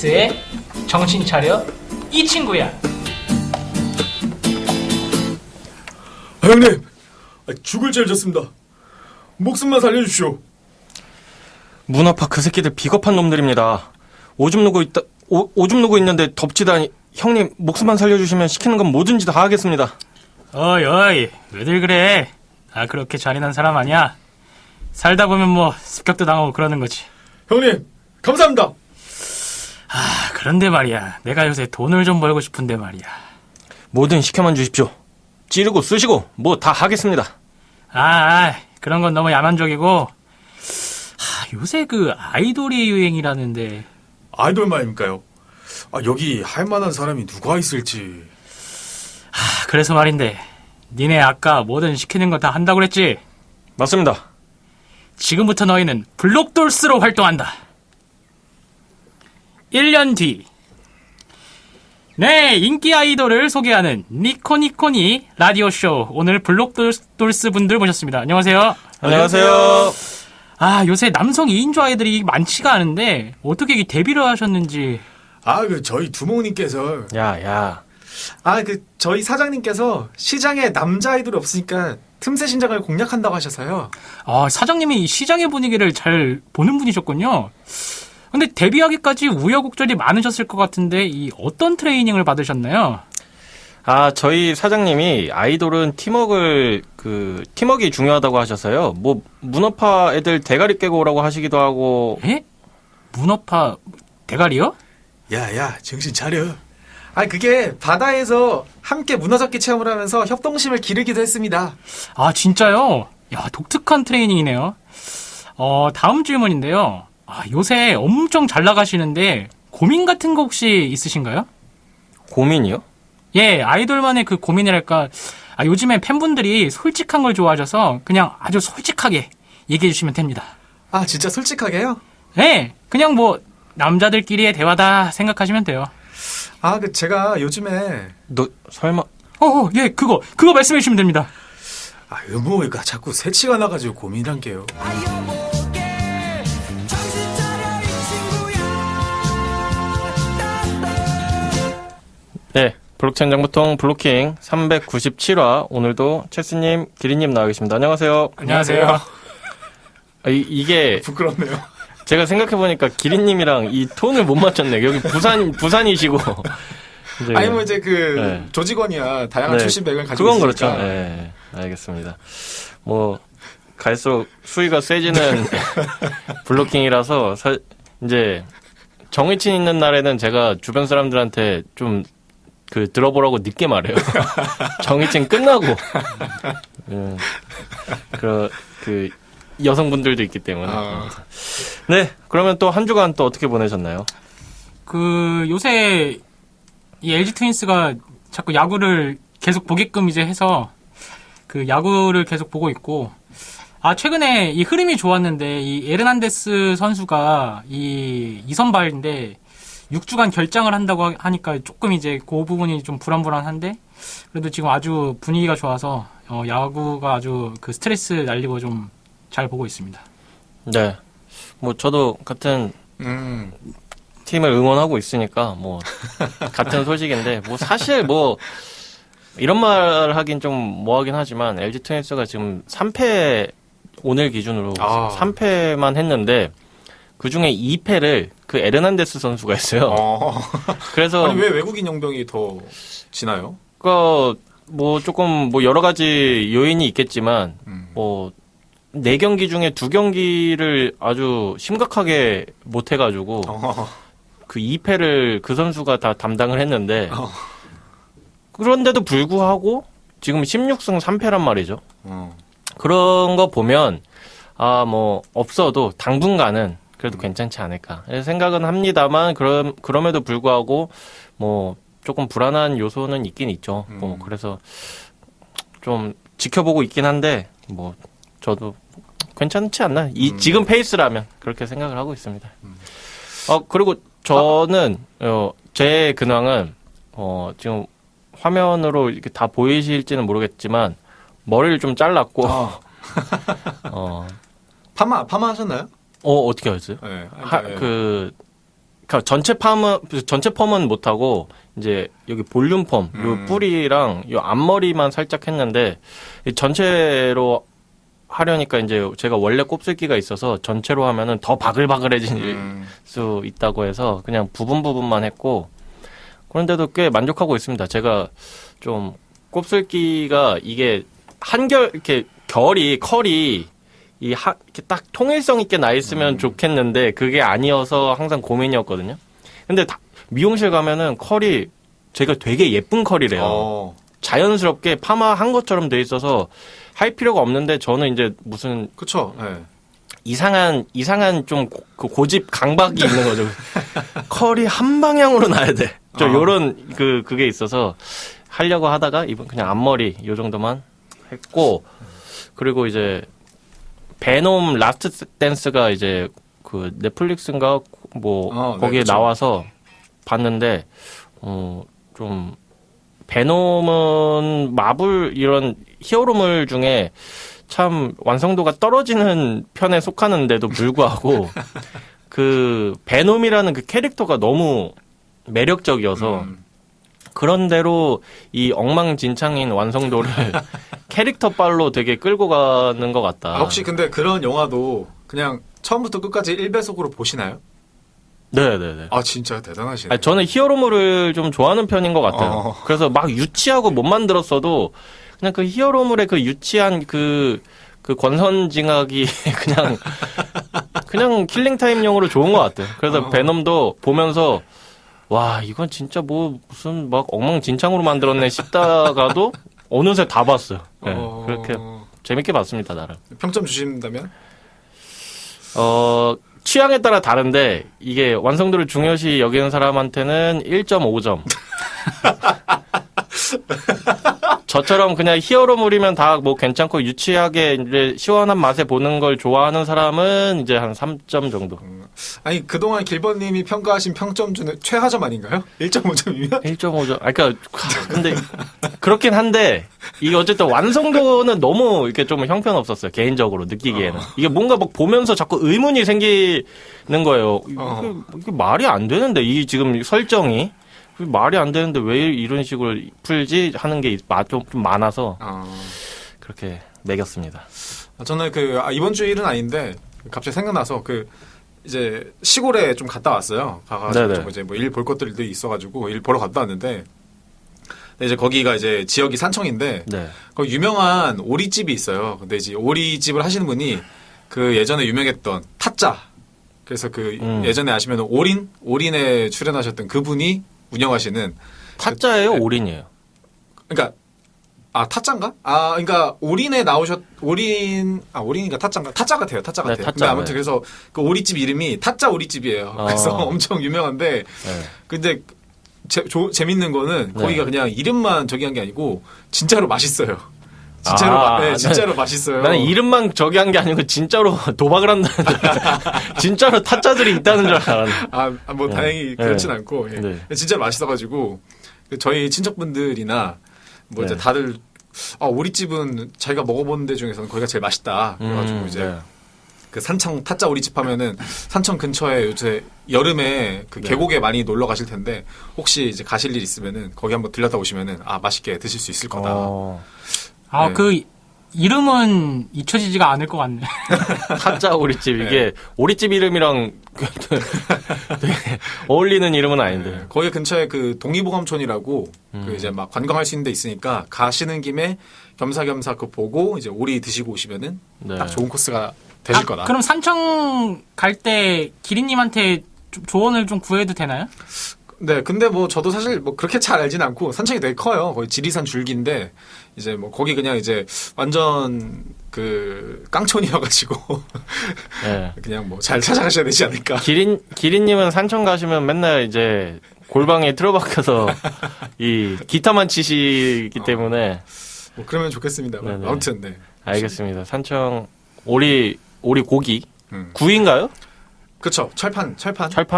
에이스의 정신 차려 이 친구야. 형님, 죽을 죄를 졌습니다. 목숨만 살려주시오. 문 아파 그 새끼들 비겁한 놈들입니다. 오줌 누고 있는데 덥지다니. 형님 목숨만 살려주시면 시키는 건 뭐든지 다 하겠습니다. 어이 왜들 그래? 나 그렇게 잔인한 사람 아니야. 살다 보면 뭐 습격도 당하고 그러는 거지. 형님, 감사합니다. 그런데 말이야, 내가 요새 돈을 좀 벌고 싶은데 말이야. 뭐든 시켜만 주십시오. 찌르고 쓰시고 뭐 다 하겠습니다. 그런 건 너무 야만적이고. 요새 그 아이돌이 유행이라는데. 아이돌 말입니까요? 여기 할 만한 사람이 누가 있을지. 그래서 말인데, 니네 아까 뭐든 시키는 거 다 한다고 그랬지? 맞습니다. 지금부터 너희는 블록돌스로 활동한다. 1년 뒤. 네, 인기 아이돌을 소개하는 니코니코니 라디오쇼. 오늘 블록돌스 분들 모셨습니다. 안녕하세요. 안녕하세요. 요새 남성 2인조 아이들이 많지가 않은데 어떻게 데뷔를 하셨는지. 저희 두목님께서. 야. 저희 사장님께서 시장에 남자 아이돌이 없으니까 틈새 신장을 공략한다고 하셔서요. 사장님이 이 시장의 분위기를 잘 보는 분이셨군요. 근데 데뷔하기까지 우여곡절이 많으셨을 것 같은데 이 어떤 트레이닝을 받으셨나요? 저희 사장님이 아이돌은 팀워크가 중요하다고 하셔서요. 뭐 문어파 애들 대가리 깨고 오라고 하시기도 하고. 에? 문어파 대가리요? 야, 정신 차려. 그게 바다에서 함께 문어잡기 체험을 하면서 협동심을 기르기도 했습니다. 진짜요? 야, 독특한 트레이닝이네요. 다음 질문인데요. 요새 엄청 잘 나가시는데 고민 같은 거 혹시 있으신가요? 고민이요? 예, 아이돌만의 그 고민이랄까. 요즘에 팬분들이 솔직한 걸 좋아하셔서 그냥 아주 솔직하게 얘기해 주시면 됩니다. 진짜 솔직하게요? 예, 그냥 뭐 남자들끼리의 대화다 생각하시면 돼요. 제가 요즘에. 너 설마? 예, 그거 말씀해 주시면 됩니다. 의무가 자꾸 새치가 나가지고 고민한 게요. 네, 블록체인 정보통 블로킹 397화. 오늘도 체스님, 기린님 나와 계십니다. 안녕하세요. 안녕하세요. 이게 부끄럽네요. 제가 생각해보니까 기린님이랑 이 톤을 못 맞췄네. 여기 부산이시고. 이제 네. 조직원이야 다양한 출신백을 가지고 그건 있으니까. 그렇죠. 네, 알겠습니다. 뭐 갈수록 수위가 세지는 블로킹이라서 이제 정의친 있는 날에는 제가 주변 사람들한테 좀 들어보라고 늦게 말해요. 정의친 끝나고. 그 여성분들도 있기 때문에. 네, 그러면 또 한 주간 또 어떻게 보내셨나요? 요새 이 LG 트윈스가 자꾸 야구를 계속 보게끔 이제 해서 그 야구를 계속 보고 있고. 최근에 이 흐름이 좋았는데 이 에르난데스 선수가 이 2선발인데 6주간 결장을 한다고 하니까 조금 이제 그 부분이 좀 불안한데 그래도 지금 아주 분위기가 좋아서 야구가 아주 그 스트레스 날리고 좀 잘 보고 있습니다. 네. 뭐 저도 같은 팀을 응원하고 있으니까 뭐 같은 소식인데 뭐 사실 뭐 이런 말 하긴 좀 뭐하긴 하지만 LG 트윈스가 지금 3패 오늘 기준으로 3패만 했는데 그 중에 2패를 그 에르난데스 선수가 했어요. 그래서 왜 외국인 용병이 더 지나요? 뭐 조금 뭐 여러 가지 요인이 있겠지만 뭐 4경기 중에 2경기를 아주 심각하게 못 해가지고 그 2패를 그 선수가 다 담당을 했는데 그런데도 불구하고 지금 16승 3패란 말이죠. 그런 거 보면 뭐 없어도 당분간은 그래도 괜찮지 않을까 생각은 합니다만 그럼에도 불구하고 뭐 조금 불안한 요소는 있긴 있죠. 뭐 그래서 좀 지켜보고 있긴 한데 뭐 저도 괜찮지 않나? 지금 페이스라면 그렇게 생각을 하고 있습니다. 그리고 저는 제 근황은 지금 화면으로 이렇게 다 보이실지는 모르겠지만 머리를 좀 잘랐고 파마 하셨나요? 어떻게 하셨어요? 네. 그러니까 전체 펌은 못 하고 이제 여기 볼륨 펌, 요 뿌리랑 요 앞머리만 살짝 했는데 이 전체로 하려니까 이제 제가 원래 곱슬기가 있어서 전체로 하면은 더 바글바글해질 수 있다고 해서 그냥 부분만 했고 그런데도 꽤 만족하고 있습니다. 제가 좀 곱슬기가 이게 한결 이렇게 컬이 이렇게 딱 통일성 있게 나 있으면 좋겠는데 그게 아니어서 항상 고민이었거든요. 근데 미용실 가면은 컬이 제가 되게 예쁜 컬이래요. 자연스럽게 파마한 것처럼 돼 있어서 할 필요가 없는데 저는 이제 무슨 그쵸. 네. 이상한 좀 그 고집 강박이 있는 거죠. 컬이 한 방향으로 나야 돼. 요런 그게 있어서 하려고 하다가 이번 그냥 앞머리 요 정도만 했고 그리고 이제 베놈 라스트 댄스가 이제 그 넷플릭스인가 뭐 거기에 그쵸. 나와서 봤는데 좀 베놈은 마블 이런 히어로물 중에 참 완성도가 떨어지는 편에 속하는데도 불구하고 그 베놈이라는 그 캐릭터가 너무 매력적이어서 그런대로 이 엉망진창인 완성도를 캐릭터 빨로 되게 끌고 가는 것 같다. 혹시 근데 그런 영화도 그냥 처음부터 끝까지 1배속으로 보시나요? 네네네. 아, 진짜 대단하시네. 아니, 저는 히어로물을 좀 좋아하는 편인 것 같아요. 그래서 막 유치하고 못 만들었어도 그냥 그 히어로물의 그 유치한 그 권선징악이 그냥 킬링타임용으로 좋은 것 같아요. 그래서 베놈도 보면서 와, 이건 진짜 뭐 무슨 막 엉망진창으로 만들었네 싶다가도 어느새 다 봤어요. 네, 그렇게 재밌게 봤습니다, 나름. 평점 주신다면? 취향에 따라 다른데 이게 완성도를 중요시 여기는 사람한테는 1.5점. 저처럼 그냥 히어로물이면 다 뭐 괜찮고 유치하게 이제 시원한 맛에 보는 걸 좋아하는 사람은 이제 한 3점 정도. 아니, 그동안 길버님이 평가하신 평점 중에 최하점 아닌가요? 1.5점이면? 1.5점. 근데 그렇긴 한데 이게 어쨌든 완성도는 너무 이렇게 좀 형편없었어요. 개인적으로 느끼기에는. 이게 뭔가 막 보면서 자꾸 의문이 생기는 거예요. 이게 말이 안 되는데 이 지금 설정이 말이 안 되는데 왜 이런 식으로 풀지 하는 게 좀 많아서 그렇게 매겼습니다. 저는 이번 주 일은 아닌데 갑자기 생각나서 이제 시골에 좀 갔다 왔어요. 가가지고 좀 이제 뭐 일 볼 것들도 있어가지고 일 보러 갔다 왔는데 이제 거기가 이제 지역이 산청인데 네. 거기 유명한 오리집이 있어요. 근데 이제 오리집을 하시는 분이 그 예전에 유명했던 타짜. 그래서 예전에 아시면 올인에 출연하셨던 그분이 운영하시는 타짜예요, 올인이에요? 그러니까 타짜인가? 그러니까 올인인가 타짜인가? 타짜 같아요. 타짜 네, 같아요. 타짜, 근데 아무튼 네. 그래서 그 오리집 이름이 타짜 오리집이에요. 그래서 엄청 유명한데 네. 근데 재밌는 거는 네. 거기가 그냥 이름만 저기 한 게 아니고 진짜로 맛있어요. 진짜로 진짜로 맛있어요. 나는 이름만 저기 한 게 아니고 진짜로 도박을 한다는 줄 진짜로 타짜들이 있다는 줄 알았는데. 뭐 다행히 그렇진 않고 진짜 맛있어가지고 저희 친척분들이나 뭐 이제 다들 오리집은 자기가 먹어본 데 중에서는 거기가 제일 맛있다. 그래가지고 이제 그 산청 타짜 오리집 하면은 산청 근처에 요새 여름에 계곡에 많이 놀러 가실 텐데 혹시 이제 가실 일 있으면은 거기 한번 들렸다 오시면은 맛있게 드실 수 있을 거다. 네. 그 이름은 잊혀지지가 않을 것 같네. 타짜 오리집 이게 오리집 이름이랑 되게 어울리는 이름은 아닌데. 거기 근처에 동의보감촌이라고 이제 막 관광할 수 있는 데 있으니까 가시는 김에 겸사겸사 그거 보고 이제 오리 드시고 오시면은 딱 좋은 코스가 되실 거다. 그럼 산청 갈 때 기린님한테 조언을 좀 구해도 되나요? 네, 근데 뭐 저도 사실 뭐 그렇게 잘 알진 않고 산청이 되게 커요. 거의 지리산 줄기인데 이제 뭐 거기 그냥 이제 완전 깡촌이어가지고 그냥 뭐 잘 찾아가셔야 되지 않을까. 기린님은 산청 가시면 맨날 이제 골방에 틀어박혀서 이 기타만 치시기 때문에 뭐 그러면 좋겠습니다. 네네. 아무튼 네. 알겠습니다. 산청 오리 고기 구이인가요? 그렇죠. 철판.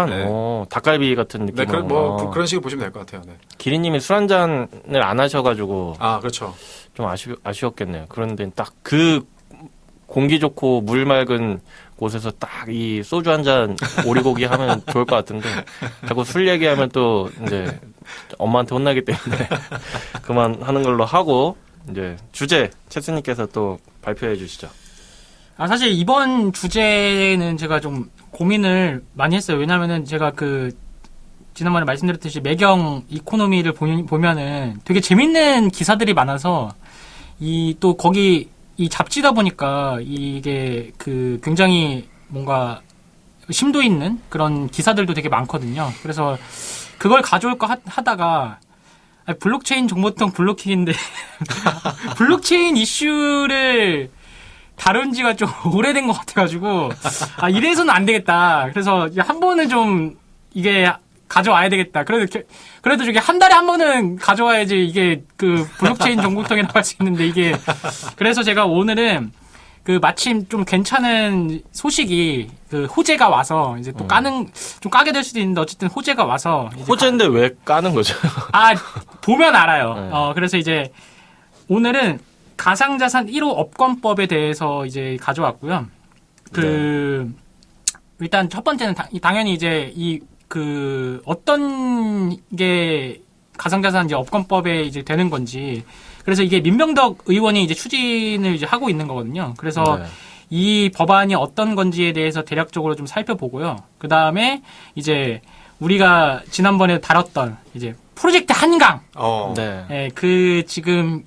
네. 닭갈비 같은 네, 느낌으로. 그런 식으로 보시면 될 것 같아요. 네. 기린님이 술 한 잔을 안 하셔가지고 그렇죠. 좀 아쉬웠겠네요. 그런데 딱 그 공기 좋고 물 맑은 곳에서 딱 이 소주 한 잔 오리고기 하면 좋을 것 같은데 자꾸 술 얘기하면 또 이제 엄마한테 혼나기 때문에 그만하는 걸로 하고 이제 주제 채스님께서 또 발표해 주시죠. 사실 이번 주제는 제가 좀 고민을 많이 했어요. 왜냐면은 제가 지난번에 말씀드렸듯이 매경 이코노미를 보면은 되게 재밌는 기사들이 많아서 또 거기 이 잡지다 보니까 이게 굉장히 뭔가 심도 있는 그런 기사들도 되게 많거든요. 그래서 그걸 가져올까 하다가 블록체인 정보통 블로킹인데 블록체인 이슈를 다룬 지가 좀 오래된 것 같아가지고 이래서는 안 되겠다. 그래서 한 번은 좀 이게 가져와야 되겠다. 그래도 저기 한 달에 한 번은 가져와야지 이게 블록체인 정보통이라고 할 수 있는데 이게 그래서 제가 오늘은 마침 좀 괜찮은 소식이 호재가 와서 이제 또 좀 까게 될 수도 있는데 어쨌든 호재가 와서 호재인데 왜 까는 거죠? 보면 알아요. 그래서 이제 오늘은 가상자산 1호 업권법에 대해서 이제 가져왔고요. 일단 첫 번째는 당연히 이제 어떤 게 가상자산 이제 업권법에 이제 되는 건지. 그래서 이게 민병덕 의원이 이제 추진을 이제 하고 있는 거거든요. 그래서 이 법안이 어떤 건지에 대해서 대략적으로 좀 살펴보고요. 그 다음에 이제 우리가 지난번에 다뤘던 이제 프로젝트 한강. 지금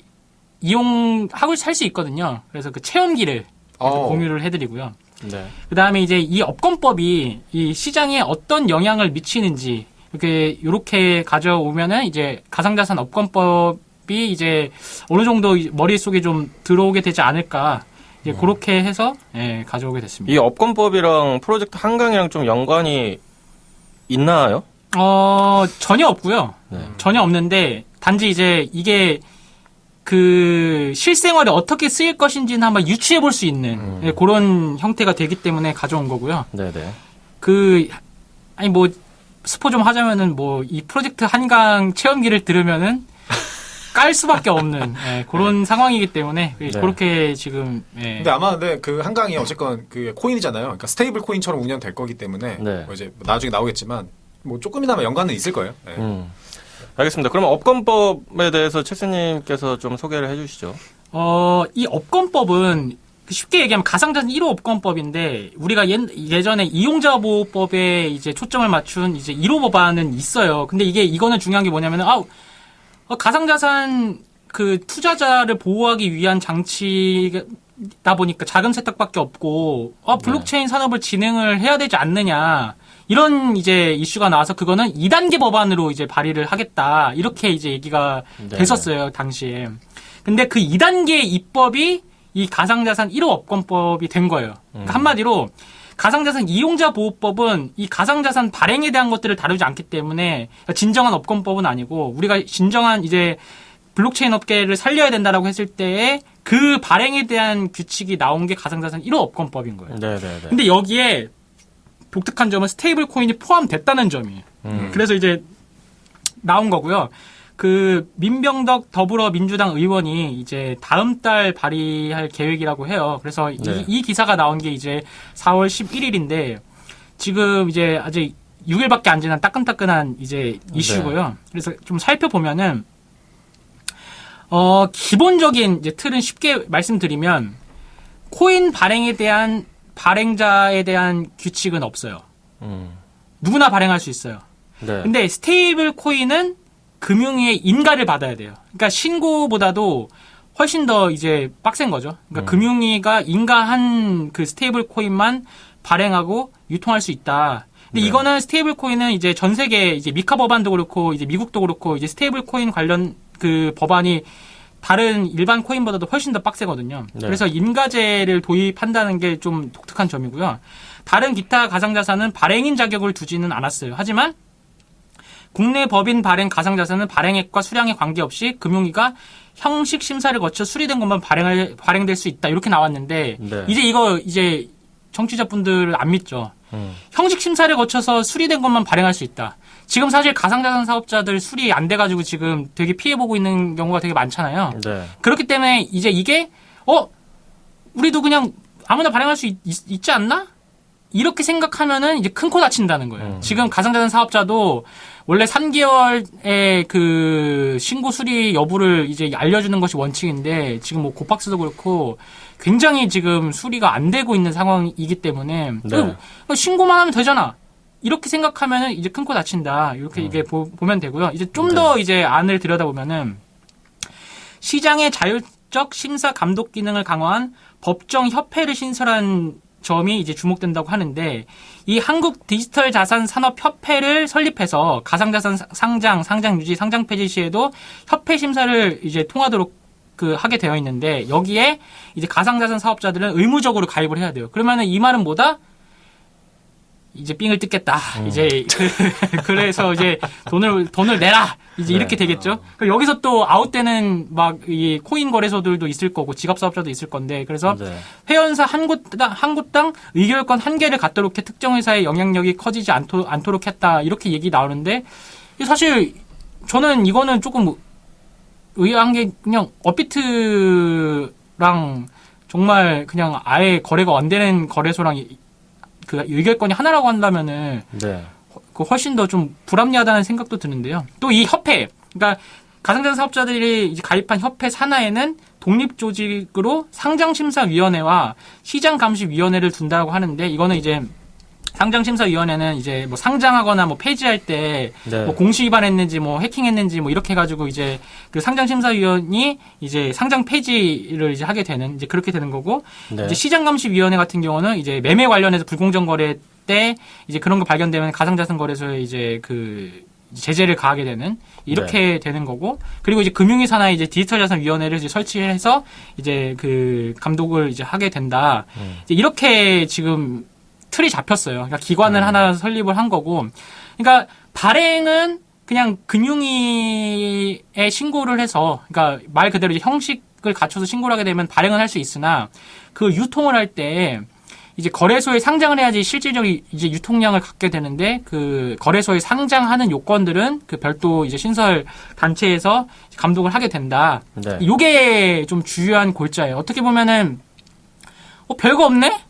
이용하고 살 수 있거든요. 그래서 체험기를 공유를 해드리고요. 그 다음에 이제 이 업권법이 이 시장에 어떤 영향을 미치는지 이렇게 가져오면은 이제 가상자산 업권법이 이제 어느 정도 머릿속에 좀 들어오게 되지 않을까. 이제 그렇게 해서 가져오게 됐습니다. 이 업권법이랑 프로젝트 한강이랑 좀 연관이 있나요? 전혀 없고요. 전혀 없는데 단지 이제 이게 실생활에 어떻게 쓰일 것인지는 한번 유추해 볼 수 있는 그런 형태가 되기 때문에 가져온 거고요. 네네. 스포 좀 하자면은 이 프로젝트 한강 체험기를 들으면은 깔 수밖에 없는 그런 상황이기 때문에 그렇게 지금. 근데 아마 그 한강이 어쨌건 코인이잖아요. 그러니까 스테이블 코인처럼 운영될 거기 때문에 이제 나중에 나오겠지만 조금이나마 연관은 있을 거예요. 알겠습니다. 그러면 업권법에 대해서 채스님께서 좀 소개를 해주시죠. 이 업권법은 쉽게 얘기하면 가상자산 1호 업권법인데 우리가 예전에 이용자보호법에 이제 초점을 맞춘 이제 1호 법안은 있어요. 근데 이거는 중요한 게 뭐냐면은 가상자산 투자자를 보호하기 위한 장치다 보니까 자금 세탁밖에 없고 블록체인 산업을 진행을 해야 되지 않느냐. 이런 이제 이슈가 나와서 그거는 2단계 법안으로 이제 발의를 하겠다. 이렇게 이제 얘기가 됐었어요, 당시에. 근데 그 2단계 입법이 이 가상자산 1호 업권법이 된 거예요. 그러니까 한마디로 가상자산 이용자 보호법은 이 가상자산 발행에 대한 것들을 다루지 않기 때문에 진정한 업권법은 아니고 우리가 진정한 이제 블록체인 업계를 살려야 된다라고 했을 때에 그 발행에 대한 규칙이 나온 게 가상자산 1호 업권법인 거예요. 근데 여기에 독특한 점은 스테이블 코인이 포함됐다는 점이에요. 그래서 이제 나온 거고요. 민병덕 더불어민주당 의원이 이제 다음 달 발의할 계획이라고 해요. 그래서 이 기사가 나온 게 이제 4월 11일인데 지금 이제 아직 6일밖에 안 지난 따끈따끈한 이제 이슈고요. 그래서 좀 살펴보면은 기본적인 이제 틀은 쉽게 말씀드리면 코인 발행에 대한 발행자에 대한 규칙은 없어요. 누구나 발행할 수 있어요. 근데 스테이블 코인은 금융위의 인가를 받아야 돼요. 그러니까 신고보다도 훨씬 더 이제 빡센 거죠. 그러니까 금융위가 인가한 스테이블 코인만 발행하고 유통할 수 있다. 근데 이거는 스테이블 코인은 이제 전 세계 이제 미카 법안도 그렇고 이제 미국도 그렇고 이제 스테이블 코인 관련 법안이 다른 일반 코인보다도 훨씬 더 빡세거든요. 그래서 인가제를 도입한다는 게 좀 독특한 점이고요. 다른 기타 가상자산은 발행인 자격을 두지는 않았어요. 하지만 국내 법인 발행 가상자산은 발행액과 수량에 관계없이 금융위가 형식 심사를 거쳐 수리된 것만 발행될 수 있다. 이렇게 나왔는데 이제 청취자분들 안 믿죠. 형식 심사를 거쳐서 수리된 것만 발행할 수 있다. 지금 사실 가상자산 사업자들 수리 안 돼가지고 지금 되게 피해보고 있는 경우가 되게 많잖아요. 그렇기 때문에 이제 이게 우리도 그냥 아무나 발행할 수 있지 않나? 이렇게 생각하면은 이제 큰 코 다친다는 거예요. 지금 가상자산 사업자도 원래 3개월의 그 신고 수리 여부를 이제 알려주는 것이 원칙인데 지금 뭐 고팍스도 그렇고 굉장히 지금 수리가 안 되고 있는 상황이기 때문에 네. 신고만 하면 되잖아. 이렇게 생각하면은 이제 큰 코 다친다. 이렇게 이게 보면 되고요. 이제 좀 더 이제 안을 들여다보면은 시장의 자율적 심사 감독 기능을 강화한 법정 협회를 신설한 점이 이제 주목된다고 하는데 이 한국 디지털 자산 산업 협회를 설립해서 가상자산 상장, 상장 유지, 상장 폐지 시에도 협회 심사를 이제 통하도록 그 하게 되어 있는데 여기에 이제 가상자산 사업자들은 의무적으로 가입을 해야 돼요. 그러면은 이 말은 뭐다? 이제 삥을 뜯겠다. 이제 그래서 이제 돈을 내라. 이제 이렇게 되겠죠. 그럼 여기서 또 아웃되는 막 이 코인 거래소들도 있을 거고 지갑 사업자도 있을 건데 그래서 회원사 한 곳당 의결권 한 개를 갖도록 해 특정 회사의 영향력이 커지지 않도록 했다. 이렇게 얘기 나오는데 사실 저는 이거는 조금 의아한 게 그냥 업비트랑 정말 그냥 아예 거래가 안 되는 거래소랑 그 의결권이 하나라고 한다면은 그 훨씬 더 좀 불합리하다는 생각도 드는데요. 또 이 협회, 그러니까 가상자산 사업자들이 이제 가입한 협회 산하에는 독립조직으로 상장심사위원회와 시장감시위원회를 둔다고 하는데 이거는 이제 상장심사위원회는 이제 뭐 상장하거나 뭐 폐지할 때 뭐 공시 위반했는지 뭐 해킹했는지 뭐 이렇게 해가지고 이제 그 상장심사위원이 이제 상장 폐지를 이제 하게 되는 이제 그렇게 되는 거고 이제 시장감시위원회 같은 경우는 이제 매매 관련해서 불공정 거래 때 이제 그런 거 발견되면 가상자산 거래소에 이제 그 제재를 가하게 되는 이렇게 되는 거고 그리고 이제 금융위 산하에 이제 디지털자산위원회를 이제 설치해서 이제 그 감독을 이제 하게 된다. 이제 이렇게 지금 틀이 잡혔어요. 그러니까 기관을 하나 설립을 한 거고, 그러니까 발행은 그냥 금융위에 신고를 해서, 그러니까 말 그대로 이제 형식을 갖춰서 신고를 하게 되면 발행은 할 수 있으나 그 유통을 할 때 이제 거래소에 상장을 해야지 실질적인 이제 유통량을 갖게 되는데 그 거래소에 상장하는 요건들은 그 별도 이제 신설 단체에서 감독을 하게 된다. 요게 좀 주요한 골자예요. 어떻게 보면은 별거 없네?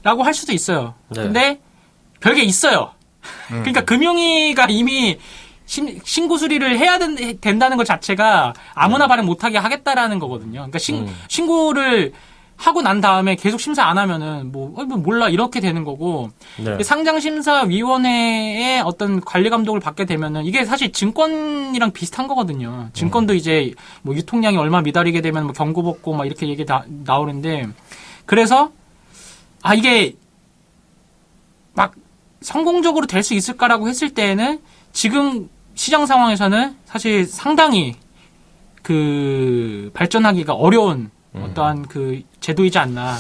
라고 할 수도 있어요. 근데 별게 있어요. 그러니까 금융위가 이미 신고 수리를 해야 된다는 것 자체가 아무나 발행 못하게 하겠다라는 거거든요. 그러니까 신고를 하고 난 다음에 계속 심사 안 하면은 뭐 몰라 이렇게 되는 거고 상장심사위원회의 어떤 관리 감독을 받게 되면은 이게 사실 증권이랑 비슷한 거거든요. 증권도 이제 뭐 유통량이 얼마 미달이게 되면 뭐 경고 받고 막 이렇게 얘기 나오는데 그래서 이게 막 성공적으로 될 수 있을까라고 했을 때에는 지금 시장 상황에서는 사실 상당히 그 발전하기가 어려운 어떠한 그 제도이지 않나.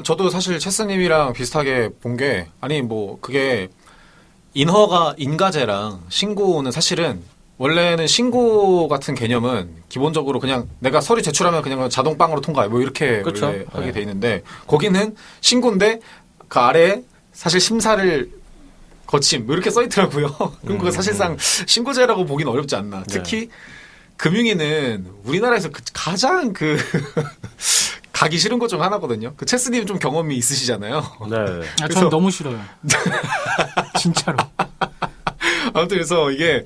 저도 사실 체스님이랑 비슷하게 본 게 아니 뭐 그게 인가제랑 신고는 사실은 원래는 신고 같은 개념은 기본적으로 그냥 내가 서류 제출하면 그냥 자동빵으로 통과해. 뭐 이렇게 원래 하게 돼 있는데 거기는 신고인데 그 아래에 사실 심사를 거침 뭐 이렇게 써 있더라고요. 그럼 그거 사실상 신고제라고 보기는 어렵지 않나. 특히 금융위는 우리나라에서 가장 가기 싫은 것 중 하나거든요. 그 체스님 좀 경험이 있으시잖아요. 저는 너무 싫어요. 진짜로. 아무튼 그래서 이게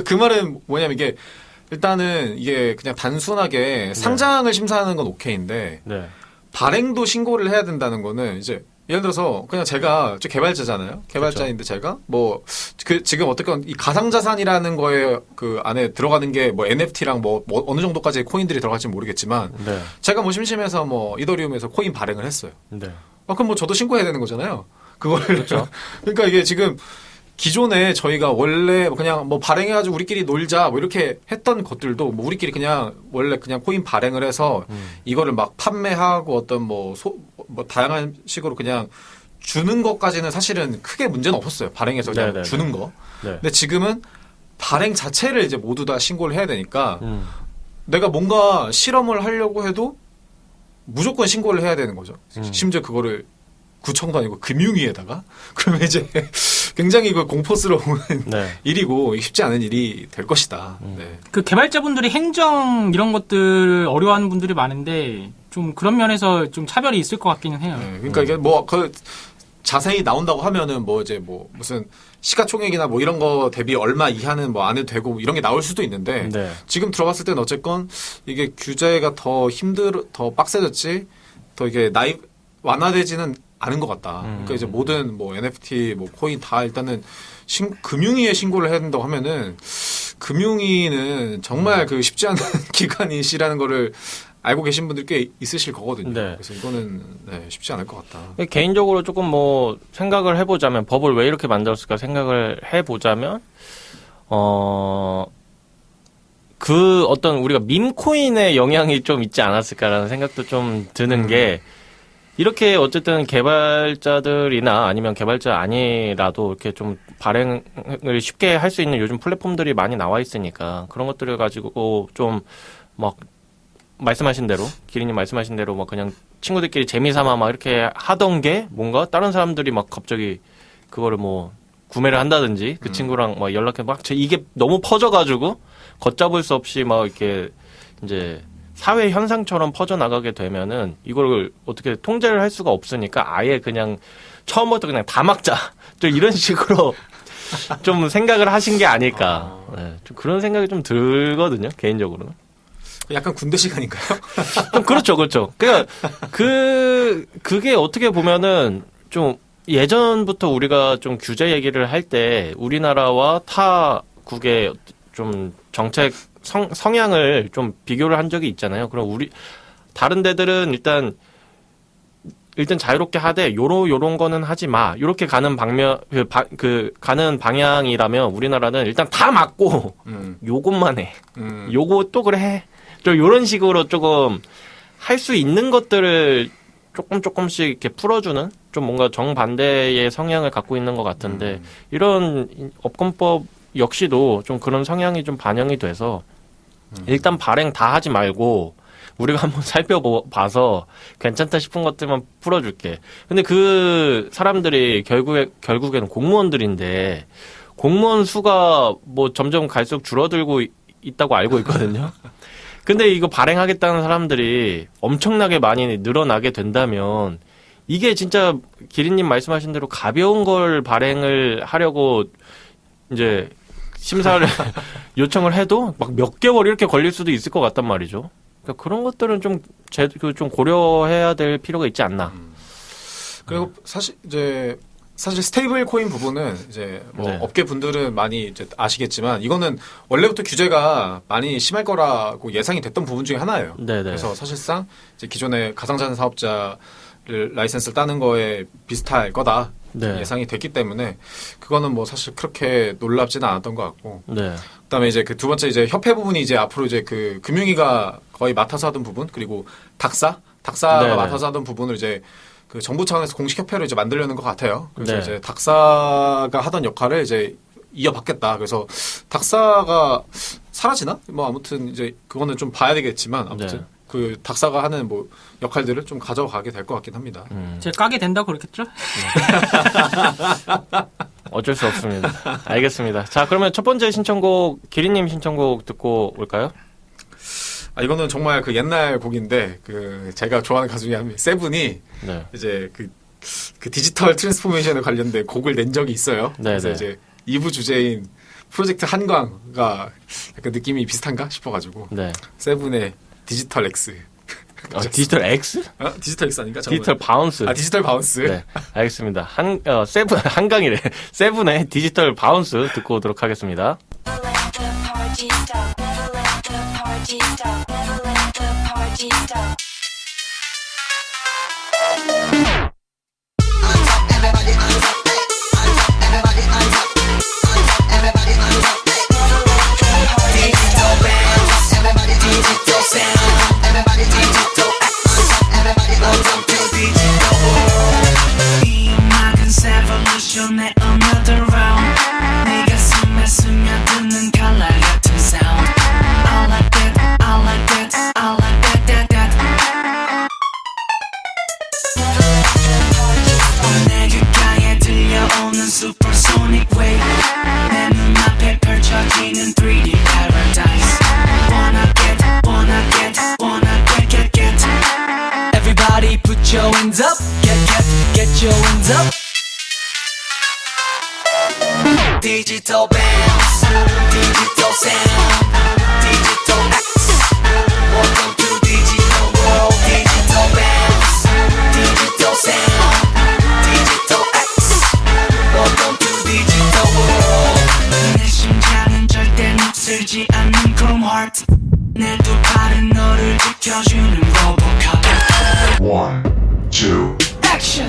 그 말은 뭐냐면 이게 일단은 이게 그냥 단순하게 상장을 심사하는 건 오케이인데 발행도 신고를 해야 된다는 거는 이제 예를 들어서 그냥 제가 개발자잖아요. 개발자인데 제가 뭐 지금 어떻게 이 가상자산이라는 거에 그 안에 들어가는 게 뭐 NFT랑 뭐 어느 정도까지 코인들이 들어갈지 모르겠지만 제가 뭐 심심해서 뭐 이더리움에서 코인 발행을 했어요. 그럼 뭐 저도 신고해야 되는 거잖아요. 그거를 그러니까 이게 지금 기존에 저희가 원래 그냥 뭐 발행해가지고 우리끼리 놀자 뭐 이렇게 했던 것들도 뭐 우리끼리 그냥 원래 그냥 코인 발행을 해서 이거를 막 판매하고 어떤 뭐 다양한 식으로 그냥 주는 것까지는 사실은 크게 문제는 없었어요. 발행해서 그냥 주는 거. 근데 지금은 발행 자체를 이제 모두 다 신고를 해야 되니까 내가 뭔가 실험을 하려고 해도 무조건 신고를 해야 되는 거죠. 심지어 그거를 구청도 아니고 금융위에다가 그러면 이제 굉장히 그 공포스러운 일이고 쉽지 않은 일이 될 것이다. 그 개발자분들이 행정 이런 것들 어려워하는 분들이 많은데 좀 그런 면에서 좀 차별이 있을 것 같기는 해요. 그러니까 이게 뭐 자세히 나온다고 하면은 뭐 이제 뭐 무슨 시가총액이나 뭐 이런 거 대비 얼마 이하는 뭐 안 해도 되고 이런 게 나올 수도 있는데 네. 지금 들어봤을 때는 어쨌건 이게 규제가 더 더 빡세졌지 더 이게 완화되지는 않은 것 같다. 그러니까 이제 모든 뭐 NFT 뭐 코인 다 일단은 금융위에 신고를 해야 된다고 하면은 금융위는 정말 그 쉽지 않은 기관이시라는 거를 알고 계신 분들 꽤 있으실 거거든요. 네. 그래서 이거는 쉽지 않을 것 같다. 개인적으로 조금 뭐 생각을 해보자면 법을 왜 이렇게 만들었을까 생각을 해보자면 그 어떤 우리가 밈코인의 영향이 좀 있지 않았을까라는 생각도 좀 드는 게 이렇게 어쨌든 개발자들이나 아니면 개발자 아니라도 이렇게 좀 발행을 쉽게 할 수 있는 요즘 플랫폼들이 많이 나와 있으니까 그런 것들을 가지고 좀 막 말씀하신 대로 기린님 말씀하신 대로 막 그냥 친구들끼리 재미삼아 막 이렇게 하던 게 뭔가 다른 사람들이 막 갑자기 그거를 뭐 구매를 한다든지 그 친구랑 막 연락해 막 이게 너무 퍼져가지고 걷잡을 수 없이 막 이렇게 이제 사회 현상처럼 퍼져 나가게 되면은 이걸 어떻게 통제를 할 수가 없으니까 아예 그냥 처음부터 그냥 다 막자 좀 이런 식으로 좀 생각을 하신 게 아닐까. 네, 좀 그런 생각이 좀 들거든요 개인적으로는. 약간 군대식 아닌가요? 좀 그렇죠. 그러니까 그게 어떻게 보면은 좀 예전부터 우리가 좀 규제 얘기를 할 때 우리나라와 타국의 좀 정책 성향을 좀 비교를 한 적이 있잖아요. 그럼 다른 데들은 일단 자유롭게 하되 요런 거는 하지 마. 요렇게 가는 가는 방향이라면 우리나라는 일단 다 막고 요것만 해. 요거 또 그래. 좀 요런 식으로 조금 할 수 있는 것들을 조금씩 이렇게 풀어주는 좀 뭔가 정반대의 성향을 갖고 있는 것 같은데 이런 업권법 역시도 좀 그런 성향이 좀 반영이 돼서 일단 발행 다 하지 말고 우리가 한번 살펴봐서 괜찮다 싶은 것들만 풀어줄게. 근데 그 사람들이 결국에는 공무원들인데 공무원 수가 뭐 점점 갈수록 줄어들고 있다고 알고 있거든요. 근데 이거 발행하겠다는 사람들이 엄청나게 많이 늘어나게 된다면 이게 진짜 기린님 말씀하신 대로 가벼운 걸 발행을 하려고 이제 심사를 요청을 해도 막 몇 개월 이렇게 걸릴 수도 있을 것 같단 말이죠. 그러니까 그런 것들은 좀 고려해야 될 필요가 있지 않나. 그리고 사실 스테이블 코인 부분은 이제 뭐 네. 업계 분들은 많이 이제 아시겠지만 이거는 원래부터 규제가 많이 심할 거라고 예상이 됐던 부분 중에 하나예요. 네네. 그래서 사실상 이제 기존의 가상자산 사업자를 라이센스를 따는 거에 비슷할 거다 네. 예상이 됐기 때문에 그거는 뭐 사실 그렇게 놀랍지는 않았던 것 같고. 네. 그다음에 이제 그 두 번째 이제 협회 부분이 이제 앞으로 이제 그 금융위가 거의 맡아서 하던 부분 그리고 닥사가 네네. 맡아서 하던 부분을 이제 그 정부 차원에서 공식 협회를 이제 만들려는 것 같아요. 그래서 네. 이제 닥사가 하던 역할을 이제 이어받겠다. 그래서 닥사가 사라지나? 뭐 아무튼 이제 그거는 좀 봐야 되겠지만 아무튼 네. 그 닥사가 하는 뭐 역할들을 좀 가져가게 될 것 같긴 합니다. 제가 까게 된다고 그랬겠죠? 어쩔 수 없습니다. 알겠습니다. 자, 그러면 첫 번째 신청곡 기린님 신청곡 듣고 올까요? 이거는 정말 그 옛날 곡인데 그 제가 좋아하는 가수 중에 한 명, 세븐이 네. 이제 그 디지털 트랜스포메이션에 관련된 곡을 낸 적이 있어요. 네네. 그래서 이제 2부 주제인 프로젝트 한광가 약간 느낌이 비슷한가 싶어가지고 네. 세븐의 디지털 X. 디지털 X? 디지털 X 아닌가? 디지털 바운스. 디지털 바운스. 네. 알겠습니다. 한강이래. 세븐의 디지털 바운스 듣고 오도록 하겠습니다. Never let the party stop. Never let the party stop. Never let the party stop. Revolution의 another round 내 가슴에 스며드는 칼날 같은 sound I like that, I like that, I like that, that. 내 귓가에 들려오는 supersonic wave 내 눈앞에 펼쳐지는 3D paradise Wanna get, wanna get, wanna get Everybody put your hands up, get your hands up Digital bounce, digital sound, digital X. Welcome to digital world. Digital bounce, digital sound, digital X. Welcome to digital world. 내 심장은 절대 녹슬지 않는 chrome heart. 내 두 팔은 너를 지켜주는 로보캅. 1, 2. Action.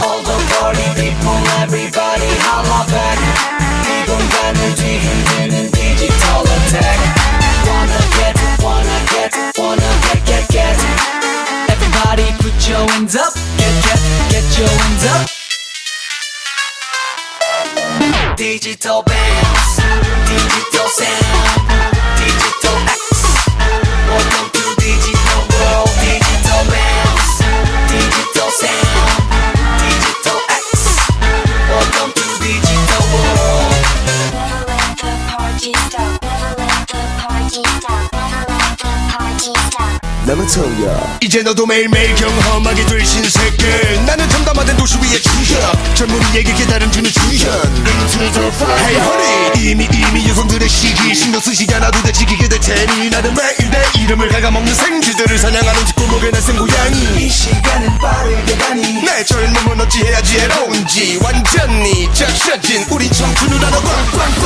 All the party people, everybody holla back. 이 공간을 뒤흔드는 digital attack. Wanna get, everybody put your hands up. Get your hands up. Digital bounce, digital sound, digital X. Welcome to digital world. Digital bounce, digital sound, digital X. Welcome to digital world. Never let the party stop. Never let the party stop. Never let the party stop. Let me tell ya. 이제 너도 매일매일 경험하게 될 신세계. 나는 첨단화된 도시 위의 주현. 젊은이에게 깨달음 주는 주현. Hey honey, 이미 여성들의 시기 신경 쓰지 않아도 돼 지키게 될 테니. 나는 매일 내 이름을 갉아먹는 생쥐들을 사냥하는 뒷골목의 날쌘 고양이. 이 시간은 빠르게 가니. 내 젊음은 어찌해야지 해로운지 완전히 적셔진 우리 청춘을 하나 꽝꽝꽝.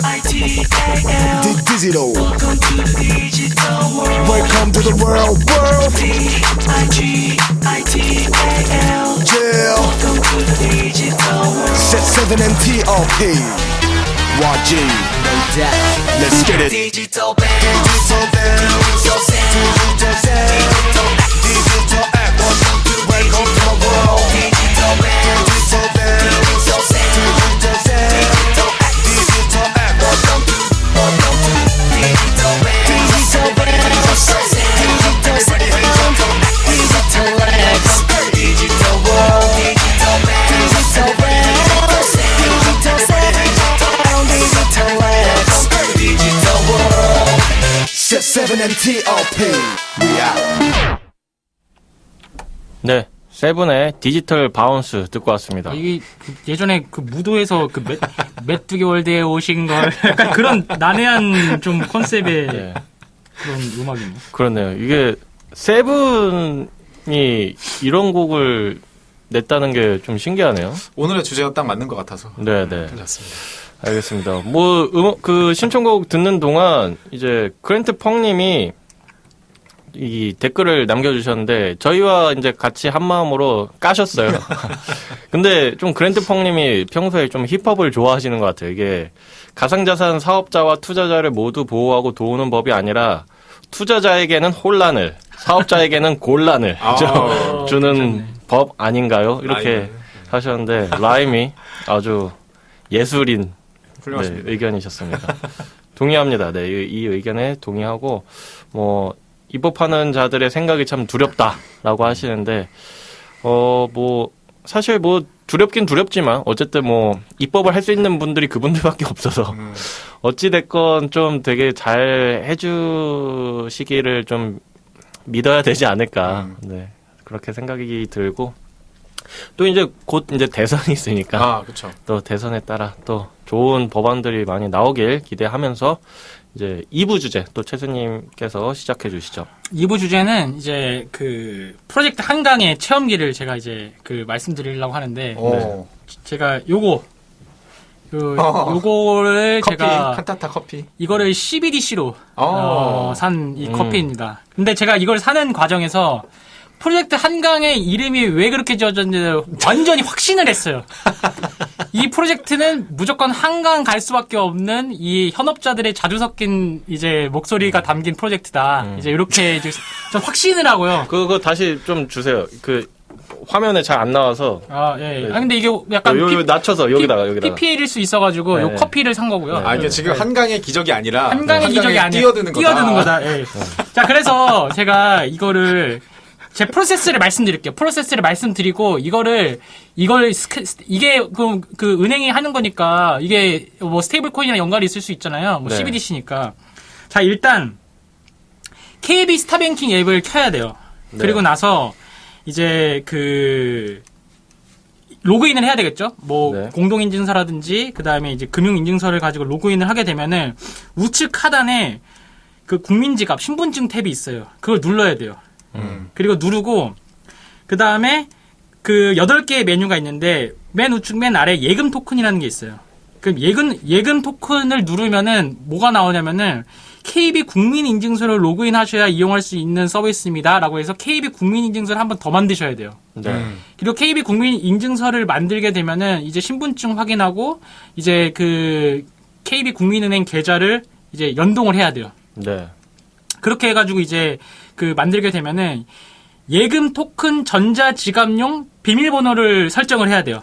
D-I-G-I-T-A-L. Digital. Welcome to the digital world. Welcome to the world. D-I-G-I-T-A-L. Yeah. Welcome to the digital world. Set 7 and TOP. YG. Let's get it. Digital bounce, Digital bounce. digital sound, Digital sound. Digital X. Welcome to the world. digital bounce, Digital bounce. digital sound, Digital sound. digital X. Digital X. Welcome to digital bounce, digital bounce, digital sound, digital X. Digital world, digital bounce, digital bounce, digital sound, digital X. Digital world. Set 7 and TOP. We out. 네, 세븐의 디지털 바운스 듣고 왔습니다. 이게 예전에 그 무도에서 그 메뚜기 월드에 오신 걸 약간 그런 난해한 좀 컨셉의 네, 그런 음악이네요. 그렇네요. 이게 세븐이 이런 곡을 냈다는 게 좀 신기하네요. 오늘의 주제가 딱 맞는 것 같아서. 네네. 괜찮습니다. 알겠습니다. 뭐, 그 신청곡 듣는 동안 이제 그랜트 펑님이 이 댓글을 남겨주셨는데 저희와 이제 같이 한 마음으로 까셨어요. 근데 좀 그랜트 펑님이 평소에 좀 힙합을 좋아하시는 것 같아요. 이게 가상자산 사업자와 투자자를 모두 보호하고 도우는 법이 아니라 투자자에게는 혼란을, 사업자에게는 곤란을 주는 법 아닌가요? 이렇게 하셨는데 라임이 아주 예술인 훌륭하십니다. 의견이셨습니다. 동의합니다. 네, 이 의견에 동의하고 뭐 입법하는 자들의 생각이 참 두렵다라고 하시는데 뭐 사실 뭐 두렵긴 두렵지만 어쨌든 뭐 입법을 할 수 있는 분들이 그분들밖에 없어서 어찌 됐건 좀 되게 잘 해주시기를 좀 믿어야 되지 않을까. 네, 그렇게 생각이 들고 또 이제 곧 이제 대선이 있으니까 아, 그렇죠. 또 대선에 따라 또 좋은 법안들이 많이 나오길 기대하면서 이제 2부 주제 또 최수님께서 시작해 주시죠. 2부 주제는 이제 그 프로젝트 한강의 체험기를 제가 이제 그 말씀드리려고 하는데 제가 요거를 커피, 제가 칸타타 커피. 이거를 CBDC로 산 이 커피입니다. 근데 제가 이걸 사는 과정에서 프로젝트 한강의 이름이 왜 그렇게 지어졌는지 완전히 확신을 했어요. 이 프로젝트는 무조건 한강 갈 수밖에 없는 이 현업자들의 자주 섞인 이제 목소리가 담긴 프로젝트다. 이제 이렇게 이제 좀 확신을 하고요. 그거 다시 좀 주세요. 그 화면에 잘 안 나와서. 예. 아, 근데 이게 약간 요 낮춰서 여기다가. PPL일 수 있어가지고 요 커피를 산 거고요. 이게 지금 한강의 기적이 아니라 한강의 기적이 아니라 뛰어드는 거다. 예. 자, 그래서 제가 이거를 제 프로세스를 말씀드릴게요. 프로세스를 말씀드리고 이게 그 은행이 하는 거니까 이게 뭐 스테이블 코인이랑 연관이 있을 수 있잖아요. 뭐 네. CBDC니까. 자, 일단 KB 스타뱅킹 앱을 켜야 돼요. 네. 그리고 나서 이제 그 로그인을 해야 되겠죠. 뭐 네. 공동인증서라든지 그 다음에 이제 금융인증서를 가지고 로그인을 하게 되면은 우측 하단에 그 국민지갑 신분증 탭이 있어요. 그걸 눌러야 돼요. 그리고 누르고 그 다음에 그 8개의 메뉴가 있는데 맨 우측 맨 아래 예금 토큰이라는 게 있어요. 그럼 예금 토큰을 누르면은 뭐가 나오냐면은 KB 국민인증서를 로그인하셔야 이용할 수 있는 서비스입니다. 라고 해서 KB 국민인증서를 한 번 더 만드셔야 돼요. 네. 그리고 KB 국민인증서를 만들게 되면은 이제 신분증 확인하고 이제 그 KB 국민은행 계좌를 이제 연동을 해야 돼요. 네. 그렇게 해가지고 이제 그 만들게 되면은 예금 토큰 전자 지갑용 비밀번호를 설정을 해야 돼요.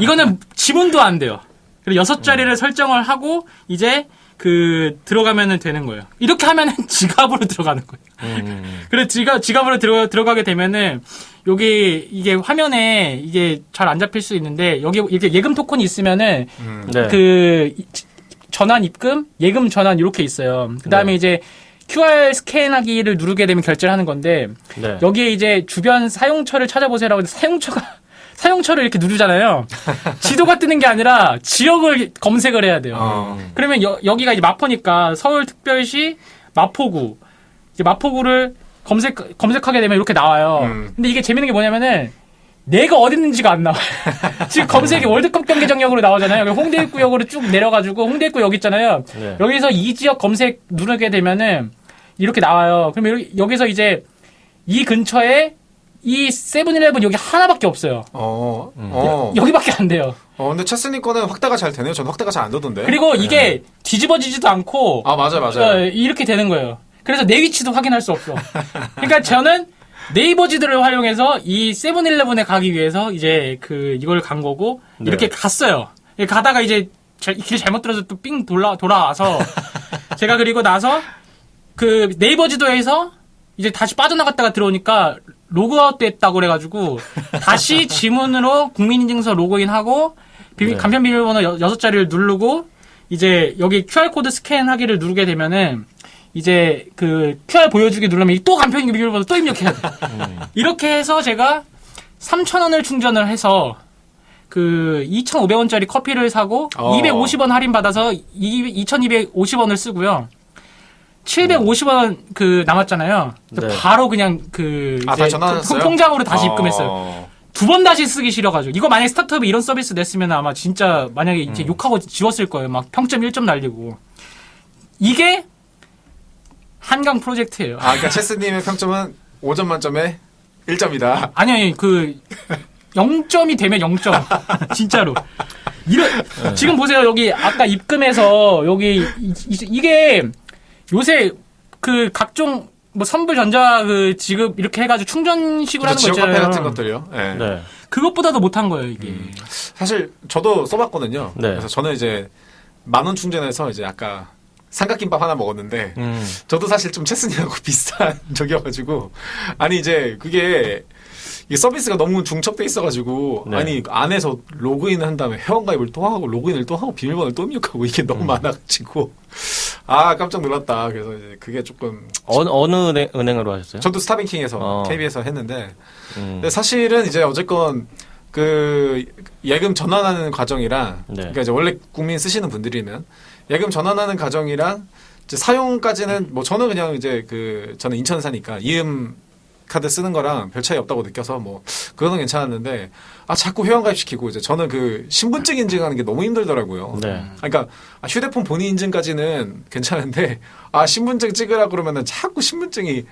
이거는 지문도 안 돼요. 그리고 6자리를 설정을 하고 이제 그 들어가면은 되는 거예요. 이렇게 하면은 지갑으로 들어가는 거예요. 그래 지갑으로 들어가게 되면은 여기 이게 화면에 이게 잘 안 잡힐 수 있는데 여기 이렇게 예금 토큰이 있으면은 네. 그 전환 입금, 예금 전환 이렇게 있어요. 그다음에 네. 이제 QR 스캔하기를 누르게 되면 결제를 하는 건데 네. 여기에 이제 주변 사용처를 찾아보세요라고 해서 사용처를 이렇게 누르잖아요. 지도가 뜨는 게 아니라 지역을 검색을 해야 돼요. 그러면 여기가 이제 마포니까 서울특별시 마포구. 이제 마포구를 검색하게 되면 이렇게 나와요. 근데 이게 재밌는 게 뭐냐면은 내가 어디 있는지가 안 나와요. 지금 검색이 월드컵 경기 전역으로 나오잖아요. 홍대 입구역으로 쭉 내려가지고 홍대 입구 여기 있잖아요. 네. 여기서 이 지역 검색 누르게 되면은 이렇게 나와요. 그러면 여기서 이제 이 근처에 이 세븐일레븐 여기 하나밖에 없어요. 여기밖에 안 돼요. 근데 체스님 거는 확대가 잘 되네요. 전 확대가 잘 안 되던데. 그리고 이게 뒤집어지지도 않고 맞아요. 이렇게 되는 거예요. 그래서 내 위치도 확인할 수 없어. 그러니까 저는 네이버 지도를 활용해서 이 세븐일레븐에 가기 위해서 이제 그 이걸 간 거고 이렇게 갔어요. 가다가 이제 길 잘못 들어서 또 삥 돌아와서 제가 그리고 나서 그 네이버 지도에서 이제 다시 빠져나갔다가 들어오니까 로그아웃 됐다고 그래가지고 다시 지문으로 국민인증서 로그인하고 간편 비밀번호 6자리를 누르고 이제 여기 QR코드 스캔하기를 누르게 되면은 이제 그 QR 보여주기 누르면 또 간편 비밀번호 또 입력해야 돼. 이렇게 해서 제가 3,000원을 충전을 해서 그 2,500원짜리 커피를 사고 250원 할인 받아서 2,250원을 쓰고요. 750원 그 남았잖아요. 네. 바로 그냥 그 다시 전환하셨어요? 통장으로 다시 입금했어요. 2번 다시 쓰기 싫어가지고 이거 만약에 스타트업이 이런 서비스 냈으면 아마 진짜 만약에 이제 욕하고 지웠을 거예요. 막 평점 1점 날리고 이게 한강 프로젝트예요. 그러니까 체스님의 평점은 5점 만점에 1점이다. 아니 그 0점이 되면 0점 진짜로. 지금 보세요. 여기 아까 입금해서 여기 이게 요새 그 각종 뭐 선불 전자 그 지급 이렇게 해가지고 충전식으로 하는 거 지역 있잖아요. 카페 같은 것들요. 네. 네. 그것보다도 못한 거예요 이게. 사실 저도 써봤거든요. 네. 그래서 저는 이제 10,000원 충전해서 이제 아까 삼각김밥 하나 먹었는데 저도 사실 좀 체스님하고 비슷한 적이어가지고 아니 이제 그게 이게 서비스가 너무 중첩돼 있어가지고 네. 아니 안에서 로그인을 한 다음에 회원가입을 또 하고 로그인을 또 하고 비밀번호를 또 입력하고 이게 너무 많아가지고 깜짝 놀랐다. 그래서 이제 그게 조금 어느 은행으로 하셨어요? 저도 스타뱅킹에서 KB에서 했는데 근데 음. 사실은 이제 어쨌건 그 예금 전환하는 과정이랑 네. 그러니까 이제 원래 국민 쓰시는 분들이면 예금 전환하는 과정이랑 이제 사용까지는 뭐 저는 그냥 이제 저는 인천 사니까 이음 카드 쓰는 거랑 별 차이 없다고 느껴서 뭐 그거는 괜찮았는데 자꾸 회원가입 시키고 이제 저는 그 신분증 인증하는 게 너무 힘들더라고요. 네. 그러니까 휴대폰 본인 인증까지는 괜찮은데 신분증 찍으라 그러면은 자꾸 신분증이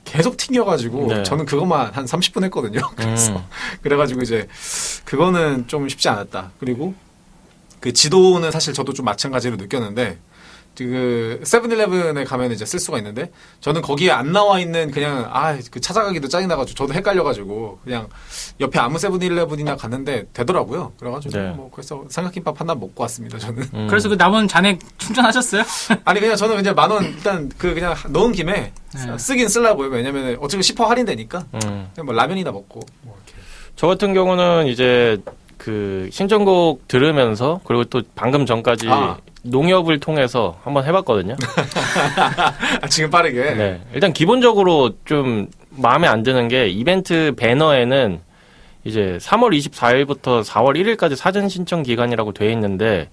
계속 튕겨가지고 네. 저는 그것만 한 30분 했거든요. 그래서 그래가지고 이제 그거는 좀 쉽지 않았다. 그리고 그 지도는 사실 저도 좀 마찬가지로 느꼈는데 그 세븐일레븐에 가면 이제 쓸 수가 있는데 저는 거기에 안 나와 있는 그냥 그 찾아가기도 짜증 나가지고 저도 헷갈려가지고 그냥 옆에 아무 세븐일레븐이나 갔는데 되더라고요. 그래가지고 네. 뭐 그래서 삼각김밥 하나 먹고 왔습니다. 저는. 그래서 그 남은 잔액 충전하셨어요? 아니 그냥 저는 그냥 10,000원 일단 그냥 넣은 김에 쓰긴 쓰려고요. 왜냐면 어차피 10% 할인되니까 그냥 뭐 라면이나 먹고 뭐 이렇게. 저 같은 경우는 이제 그 신청곡 들으면서 그리고 또 방금 전까지 농협을 통해서 한번 해봤거든요. 지금 빠르게. 네. 일단 기본적으로 좀 마음에 안 드는 게 이벤트 배너에는 이제 3월 24일부터 4월 1일까지 사전 신청 기간이라고 돼 있는데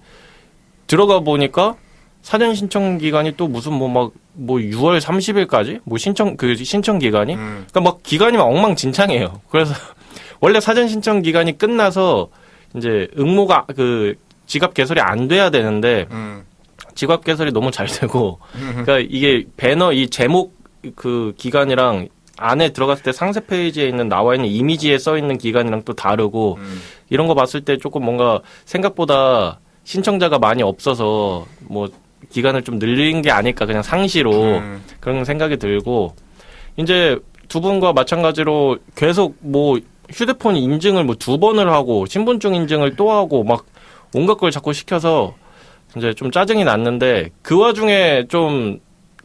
들어가 보니까 사전 신청 기간이 또 무슨 뭐 6월 30일까지 신청 기간이 그러니까 막 기간이 막 엉망진창이에요. 그래서 원래 사전 신청 기간이 끝나서 이제 응모가 그 지갑 개설이 안 돼야 되는데 지갑 개설이 너무 잘 되고 그러니까 이게 배너 이 제목 그 기간이랑 안에 들어갔을 때 상세 페이지에 나와 있는 이미지에 써 있는 기간이랑 또 다르고 이런 거 봤을 때 조금 뭔가 생각보다 신청자가 많이 없어서 뭐 기간을 좀 늘린 게 아닐까 그냥 상시로 그런 생각이 들고 이제 두 분과 마찬가지로 계속 뭐 휴대폰 인증을 뭐 2번을 하고 신분증 인증을 또 하고 막 온갖 걸 자꾸 시켜서 이제 좀 짜증이 났는데 그 와중에 좀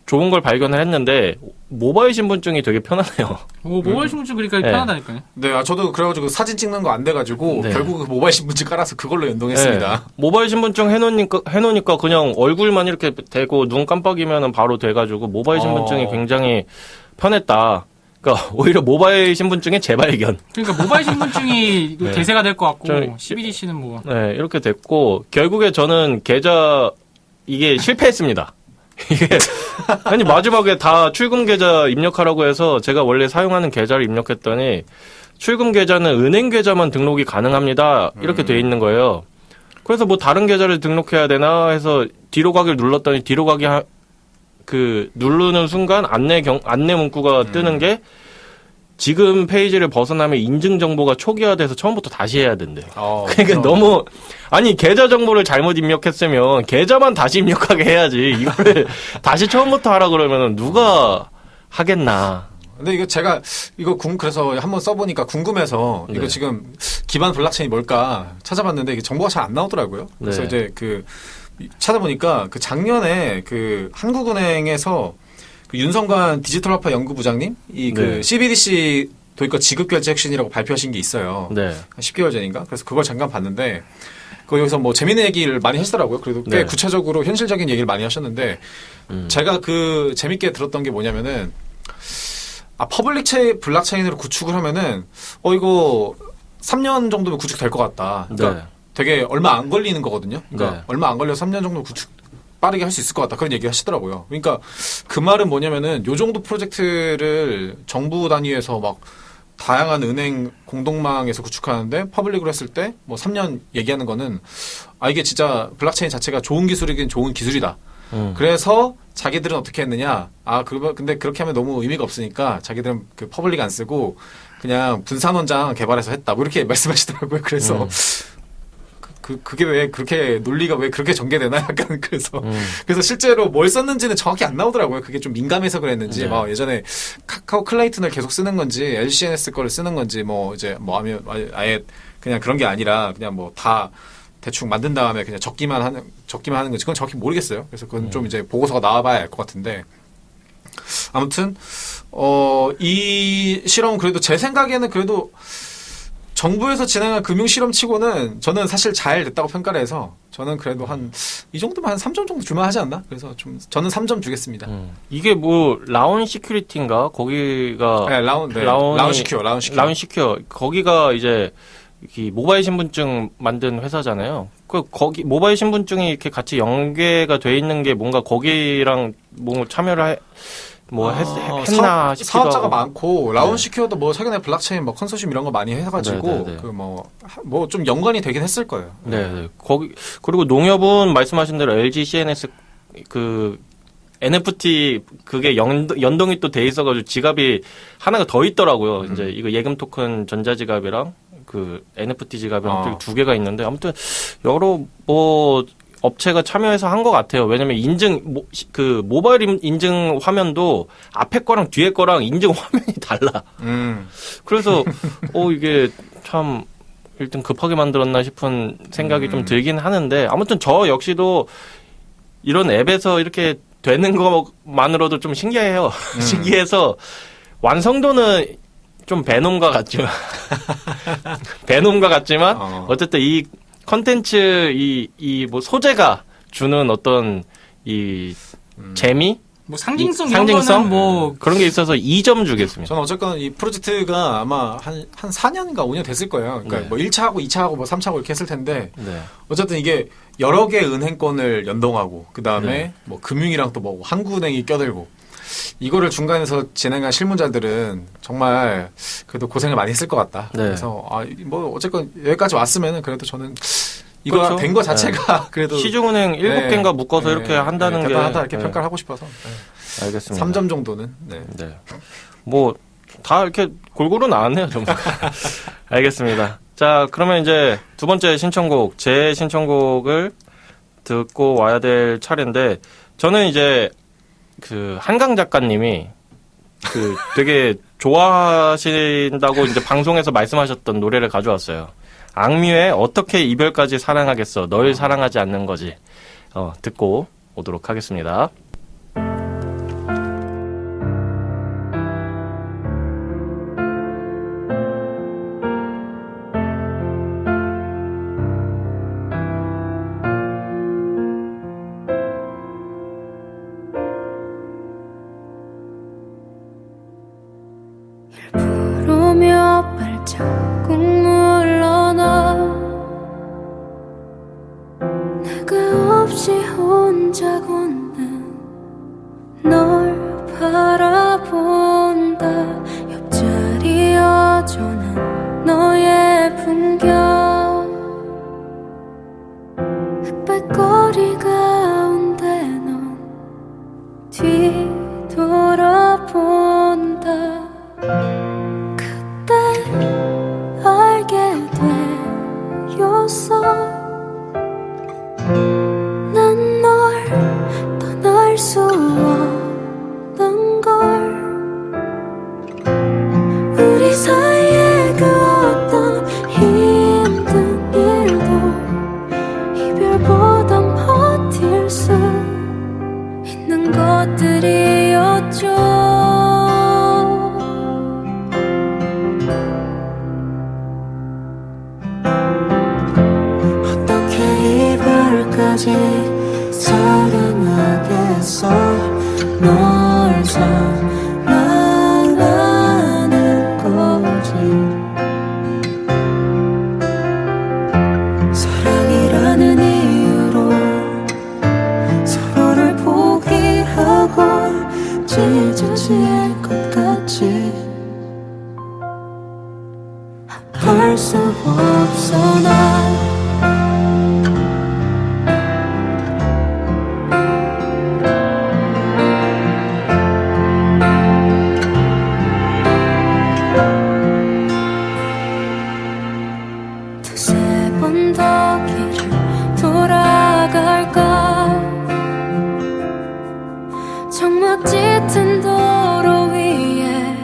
좋은 걸 발견을 했는데 모바일 신분증이 되게 편하네요. 오, 모바일 신분증 그러니까 네. 편하다니까요. 네, 저도 그래가지고 사진 찍는 거 안 돼가지고 네. 결국 그 모바일 신분증 깔아서 그걸로 연동했습니다. 네. 모바일 신분증 해놓으니까 그냥 얼굴만 이렇게 대고 눈 깜빡이면 바로 돼가지고 모바일 신분증이 굉장히 편했다. 그러니까 오히려 모바일 신분증의 재발견. 그러니까 모바일 신분증이 네. 대세가 될 것 같고 저- CBDC는 뭐 네, 이렇게 됐고 결국에 저는 계좌 이게 실패했습니다. 이게 아니 마지막에 다 출금 계좌 입력하라고 해서 제가 원래 사용하는 계좌를 입력했더니 출금 계좌는 은행 계좌만 등록이 가능합니다. 이렇게 돼 있는 거예요. 그래서 뭐 다른 계좌를 등록해야 되나 해서 뒤로 가기를 눌렀더니 뒤로 가기 누르는 순간 안내 문구가 뜨는 게 지금 페이지를 벗어나면 인증 정보가 초기화돼서 처음부터 다시 해야 된대. 그러니까 너무 아니 계좌 정보를 잘못 입력했으면 계좌만 다시 입력하게 해야지 이거를 다시 처음부터 하라 그러면 누가 하겠나. 근데 그래서 한번 써보니까 궁금해서 이거 네. 지금 기반 블록체인이 뭘까 찾아봤는데 이게 정보가 잘 안 나오더라고요. 그래서 네. 이제 찾아보니까 작년에 한국은행에서 윤성관 디지털화폐 연구부장님 네. CBDC 도입과 지급결제 혁신이라고 발표하신 게 있어요. 네. 한 10개월 전인가? 그래서 그걸 잠깐 봤는데 거기서 뭐 재미있는 얘기를 많이 하시더라고요. 그래도 꽤 네. 구체적으로 현실적인 얘기를 많이 하셨는데 제가 재밌게 들었던 게 뭐냐면은 퍼블릭 블록체인으로 구축을 하면은 이거 3년 정도면 구축될 것 같다. 그러니까 네. 되게 얼마 안 걸리는 거거든요. 그러니까 네. 얼마 안 걸려서 3년 정도 빠르게 할 수 있을 것 같다. 그런 얘기 하시더라고요. 그러니까 그 말은 뭐냐면은 요 정도 프로젝트를 정부 단위에서 막 다양한 은행 공동망에서 구축하는데 퍼블릭으로 했을 때 뭐 3년 얘기하는 거는 이게 진짜 블록체인 자체가 좋은 기술이긴 좋은 기술이다. 그래서 자기들은 어떻게 했느냐? 근데 그렇게 하면 너무 의미가 없으니까 자기들은 그 퍼블릭 안 쓰고 그냥 분산원장 개발해서 했다. 뭐 이렇게 말씀하시더라고요. 그래서 그게 왜 그렇게 논리가 왜 그렇게 전개되나 약간 그래서 실제로 뭘 썼는지는 정확히 안 나오더라고요. 그게 좀 민감해서 그랬는지 네. 막 예전에 카카오 클레이튼을 계속 쓰는 건지 LCNS 거를 쓰는 건지 하면 아예 그냥 그런 게 아니라 그냥 뭐 다 대충 만든 다음에 그냥 적기만 하는 건지 그건 정확히 모르겠어요. 그래서 그건 좀 이제 보고서가 나와봐야 알 것 같은데 아무튼 이 실험은 그래도 제 생각에는 그래도 정부에서 진행한 금융 실험치고는 저는 사실 잘 됐다고 평가를 해서 저는 그래도 이 정도면 한 3점 정도 줄만 하지 않나? 그래서 저는 3점 주겠습니다. 이게 뭐 라운 시큐리티인가 거기가 네, 라운 시큐어. 거기가 이제 이 모바일 신분증 만든 회사잖아요. 거기 모바일 신분증이 이렇게 같이 연계가 돼 있는 게 뭔가 거기랑 뭐 참여를 했나 싶기도 사업자가 하고. 많고 라운 시큐어도 뭐 최근에 블록체인 뭐 컨소시엄 이런 거 많이 해가지고 네. 뭐 좀 연관이 되긴 했을 거예요. 네. 그리고 농협은 말씀하신 대로 LG CNS NFT 그게 연동이 또 돼 있어가지고 지갑이 하나가 더 있더라고요. 이제 이거 예금 토큰 전자지갑이랑 그 NFT 지갑이랑 두 개가 있는데 아무튼 여러 업체가 참여해서 한 것 같아요. 왜냐면 모바일 인증 화면도 앞에 거랑 뒤에 거랑 인증 화면이 달라. 그래서 이게 참 일단 급하게 만들었나 싶은 생각이 좀 들긴 하는데 아무튼 저 역시도 이런 앱에서 이렇게 되는 것만으로도 좀 신기해요. 신기해서 완성도는 좀 베놈과 같지만 어쨌든 이 컨텐츠 뭐 소재가 주는 어떤 이 재미 뭐 상징성 상징성? 이런 거는 뭐 그런 게 있어서 2점 주겠습니다. 저는 어쨌건 이 프로젝트가 아마 한 4년인가 5년 됐을 거예요. 그러니까 네. 뭐 1차하고 2차하고 뭐 3차하고 이렇게 했을 텐데 네. 어쨌든 이게 여러 개의 은행권을 연동하고 그 다음에 네. 뭐 금융이랑 또 뭐 한국은행이 껴들고 이거를 중간에서 진행한 실무자들은 정말 그래도 고생을 많이 했을 것 같다. 네. 그래서 뭐 어쨌건 여기까지 왔으면은 그래도 저는 이거 그렇죠. 된 거 자체가 그래도 시중은행 7개인가 묶어서 이렇게 한다는 게 대단하다 이렇게 네. 평가를 하고 싶어서 알겠습니다. 3점 정도는 네. 네. 뭐 다 이렇게 골고루 나왔네요, 전부. 알겠습니다. 자, 그러면 이제 두 번째 신청곡, 제 신청곡을 듣고 와야 될 차례인데, 저는 이제 그 한강 작가님이 그 되게 좋아하신다고 이제 방송에서 말씀하셨던 노래를 가져왔어요. 악뮤의 어떻게 이별까지 사랑하겠어, 널 사랑하지 않는 거지. 듣고 오도록 하겠습니다. 부르며 발자국 물러나 내가 없이 혼자 걷는 널 바라본다. 옆자리 여전한 너의 풍경 흑백거리 가운데 넌 뒤돌아본다. 그때 알게 되었어. 난 널 떠날 수 없는 걸. 우리 사이에 그 어떤 힘든 일도 이별보단 버틸 수 있는 것들이었죠. 이별까지 사랑하겠어. 널 사랑하는 거지. 사랑이라는 이유로 서로를 포기하고 찢어질 것 같이. 할 수 없어 난. 정막 짙은 도로 위에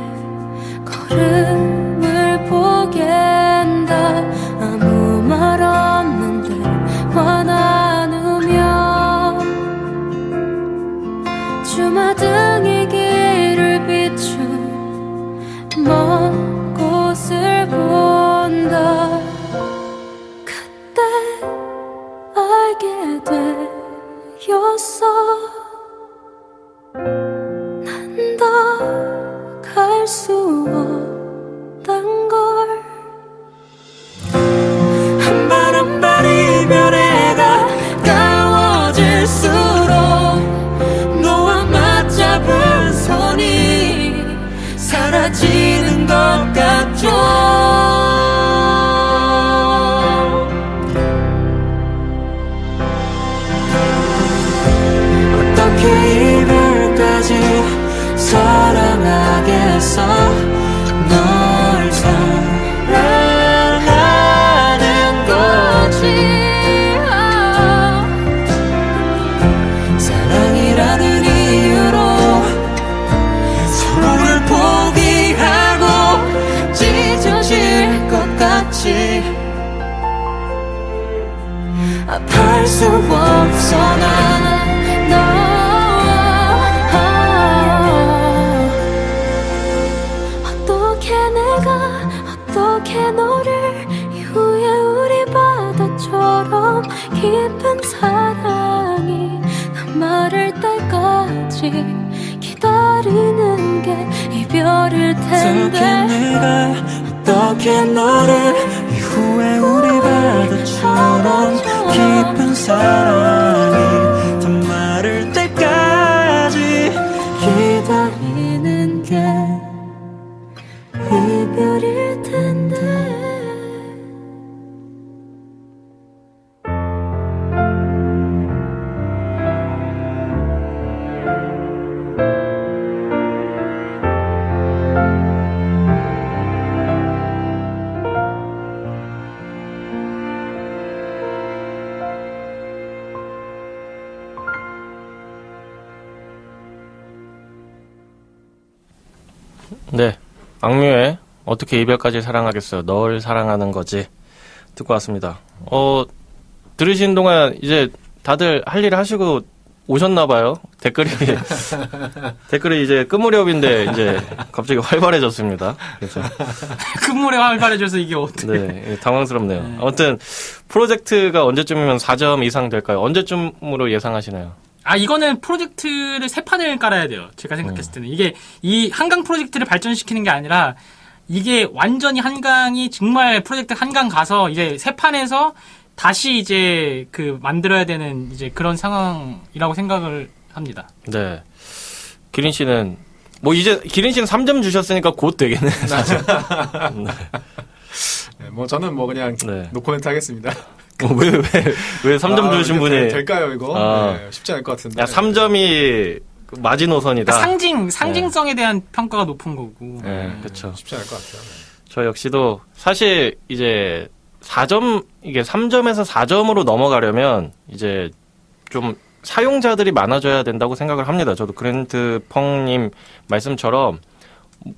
걸음을 보갠다. 아무 말 없는데 화 나누며 주마등이 길을 비춘 먼 곳을 본다. 그때 알게 되었어. 난 더 갈 수 없단 걸. 한 발 한 발 이별에 가까워질수록 너와 맞잡은 손이 사라지는 것 같죠. 어떻게 이별까지 사랑하겠어. 널 사랑하는 거지. 사랑이라는 이유로 서로를 포기하고 찢어질 것 같이. 아플 수 없어 난. 기다리는 게 이별일 텐데 내가 어떻게 너를 이후에 우리 바다처럼 깊은 사랑이 다 마를 때까지 기다리는 게 이별일 텐데 네. 악뮤의 어떻게 이별까지 사랑하겠어요. 널 사랑하는 거지. 듣고 왔습니다. 들으신 동안 이제 다들 할 일 하시고 오셨나봐요. 댓글이 이제 끝 무렵인데 이제 갑자기 활발해졌습니다. 그래서. 끝물에 활발해져서 이게 어떻게. 네. 당황스럽네요. 아무튼 프로젝트가 언제쯤이면 4점 이상 될까요? 언제쯤으로 예상하시나요? 이거는 프로젝트를 세 판을 깔아야 돼요. 제가 생각했을 때는. 이게 이 한강 프로젝트를 발전시키는 게 아니라 이게 완전히 한강이 정말 프로젝트 한강 가서 이제 세 판에서 다시 이제 만들어야 되는 이제 그런 상황이라고 생각을 합니다. 네. 기린 씨는 기린 씨는 3점 주셨으니까 곧 되겠네. 네, 뭐 저는 뭐 그냥 노코멘트 하겠습니다. 왜 3점 주신 분이 될까요 이거? 네, 쉽지 않을 것 같은데. 3점이 마지노선이다. 상징성에 대한 평가가 높은 거고. 네, 그렇죠. 쉽지 않을 것 같아요. 저 역시도 사실 이제 4점 이게 3점에서 4점으로 넘어가려면 이제 좀 사용자들이 많아져야 된다고 생각을 합니다. 저도 그랜트 펑님 말씀처럼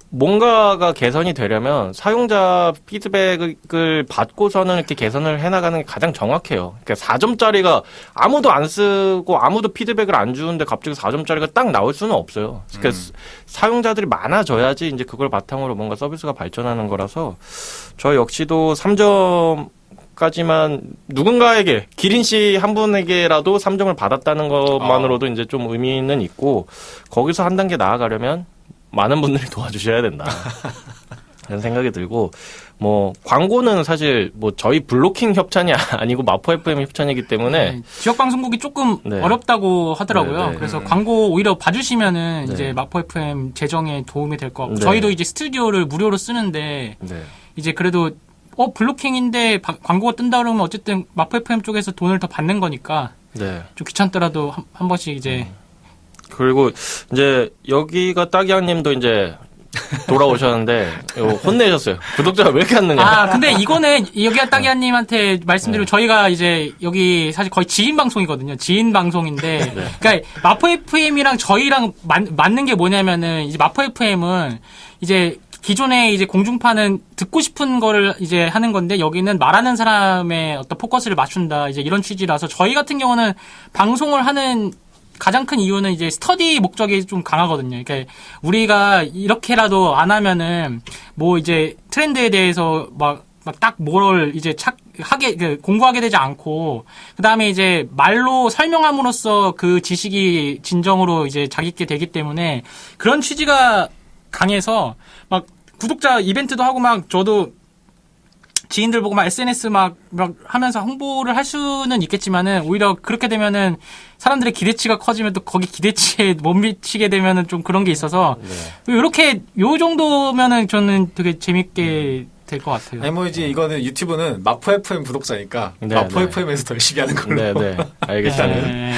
뭔가가 개선이 되려면 사용자 피드백을 받고서는 이렇게 개선을 해나가는 게 가장 정확해요. 그러니까 4점짜리가 아무도 안 쓰고 아무도 피드백을 안 주는데 갑자기 4점짜리가 딱 나올 수는 없어요. 그러니까 사용자들이 많아져야지 이제 그걸 바탕으로 뭔가 서비스가 발전하는 거라서 저 역시도 3점까지만 누군가에게 기린 씨 한 분에게라도 3점을 받았다는 것만으로도 이제 좀 의미는 있고 거기서 한 단계 나아가려면 많은 분들이 도와주셔야 된다. 그런 생각이 들고, 광고는 사실, 저희 블로킹 협찬이 아니고 마포 FM 협찬이기 때문에. 지역방송국이 조금 어렵다고 하더라고요. 그래서 광고 오히려 봐주시면은 이제 마포 FM 재정에 도움이 될 것 같고, 저희도 이제 스튜디오를 무료로 쓰는데, 이제 그래도, 블로킹인데 광고가 뜬다 그러면 어쨌든 마포 FM 쪽에서 돈을 더 받는 거니까, 좀 귀찮더라도 한 번씩 이제, 그리고 이제 여기가 따기양님도 이제 돌아오셨는데 혼내셨어요. 구독자가 왜 이렇게 안 느냐? 근데 이거는 여기가 따기양님한테 말씀드리면 저희가 이제 여기 사실 거의 지인 방송이거든요. 지인 방송인데, 그러니까 마포 FM이랑 저희랑 맞는 게 뭐냐면은 이제 마포 FM은 이제 기존에 이제 공중파는 듣고 싶은 거를 이제 하는 건데 여기는 말하는 사람의 어떤 포커스를 맞춘다 이제 이런 취지라서 저희 같은 경우는 방송을 하는 가장 큰 이유는 이제 스터디 목적이 좀 강하거든요. 그러니까 우리가 이렇게라도 안 하면은 이제 트렌드에 대해서 막 딱 뭘 이제 공부하게 되지 않고 그다음에 이제 말로 설명함으로써 그 지식이 진정으로 이제 자기께 되기 때문에 그런 취지가 강해서 막 구독자 이벤트도 하고 막 저도 지인들 보고 막 SNS 막 하면서 홍보를 할 수는 있겠지만은 오히려 그렇게 되면은 사람들의 기대치가 커지면 또 거기 기대치에 못 미치게 되면은 좀 그런 게 있어서 이렇게 요 정도면은 저는 되게 재밌게 될 것 같아요. 아니 이제 이거는 유튜브는 마포 FM 구독자니까 마포 FM에서 더 열심히 하는 걸로. 네, 알겠습니다.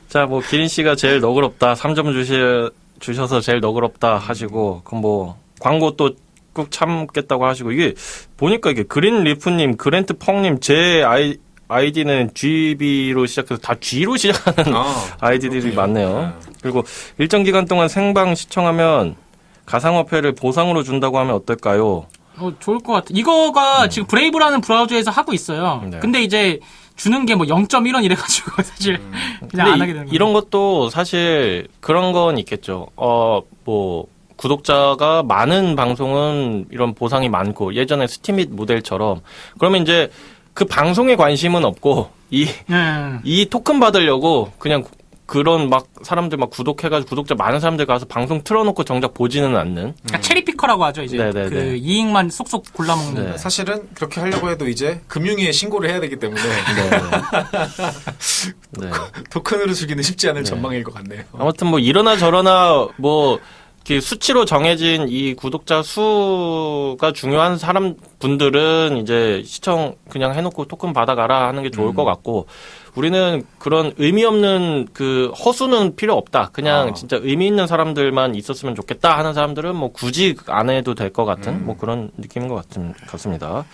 자, 기린 씨가 제일 너그럽다. 3점 주셔서 제일 너그럽다 하시고 그럼 광고 또 꾹 참겠다고 하시고 이게 보니까 이게 그린 리프님, 그랜트 펑님 제 아이디는 GB로 시작해서 다 G로 시작하는 아이디들이 많네요. 그리고 일정 기간 동안 생방 시청하면 가상화폐를 보상으로 준다고 하면 어떨까요? 좋을 것 같아. 이거가 지금 브레이브라는 브라우저에서 하고 있어요. 근데 이제 주는 게 0.1원 이래가지고 사실 그냥 안 하게 되는 거예요. 이런 것도 사실 그런 건 있겠죠. 구독자가 많은 방송은 이런 보상이 많고 예전에 스팀잇 모델처럼 그러면 이제 그 방송에 관심은 없고 이 토큰 받으려고 그냥 그런 막 사람들 막 구독해가지고 구독자 많은 사람들 가서 방송 틀어놓고 정작 보지는 않는. 그러니까 체리피커라고 하죠. 이제 네네네. 그 이익만 쏙쏙 골라먹는. 네. 사실은 그렇게 하려고 해도 이제 금융위에 신고를 해야 되기 때문에 네. 토큰으로 주기는 쉽지 않을 전망일 것 같네요. 아무튼 뭐 이러나 저러나 뭐 이렇게 수치로 정해진 이 구독자 수가 중요한 사람 분들은 이제 시청 그냥 해놓고 토큰 받아가라 하는 게 좋을 것 같고 우리는 그런 의미 없는 그 허수는 필요 없다. 그냥 진짜 의미 있는 사람들만 있었으면 좋겠다 하는 사람들은 뭐 굳이 안 해도 될 것 같은 뭐 그런 느낌인 것 같습니다.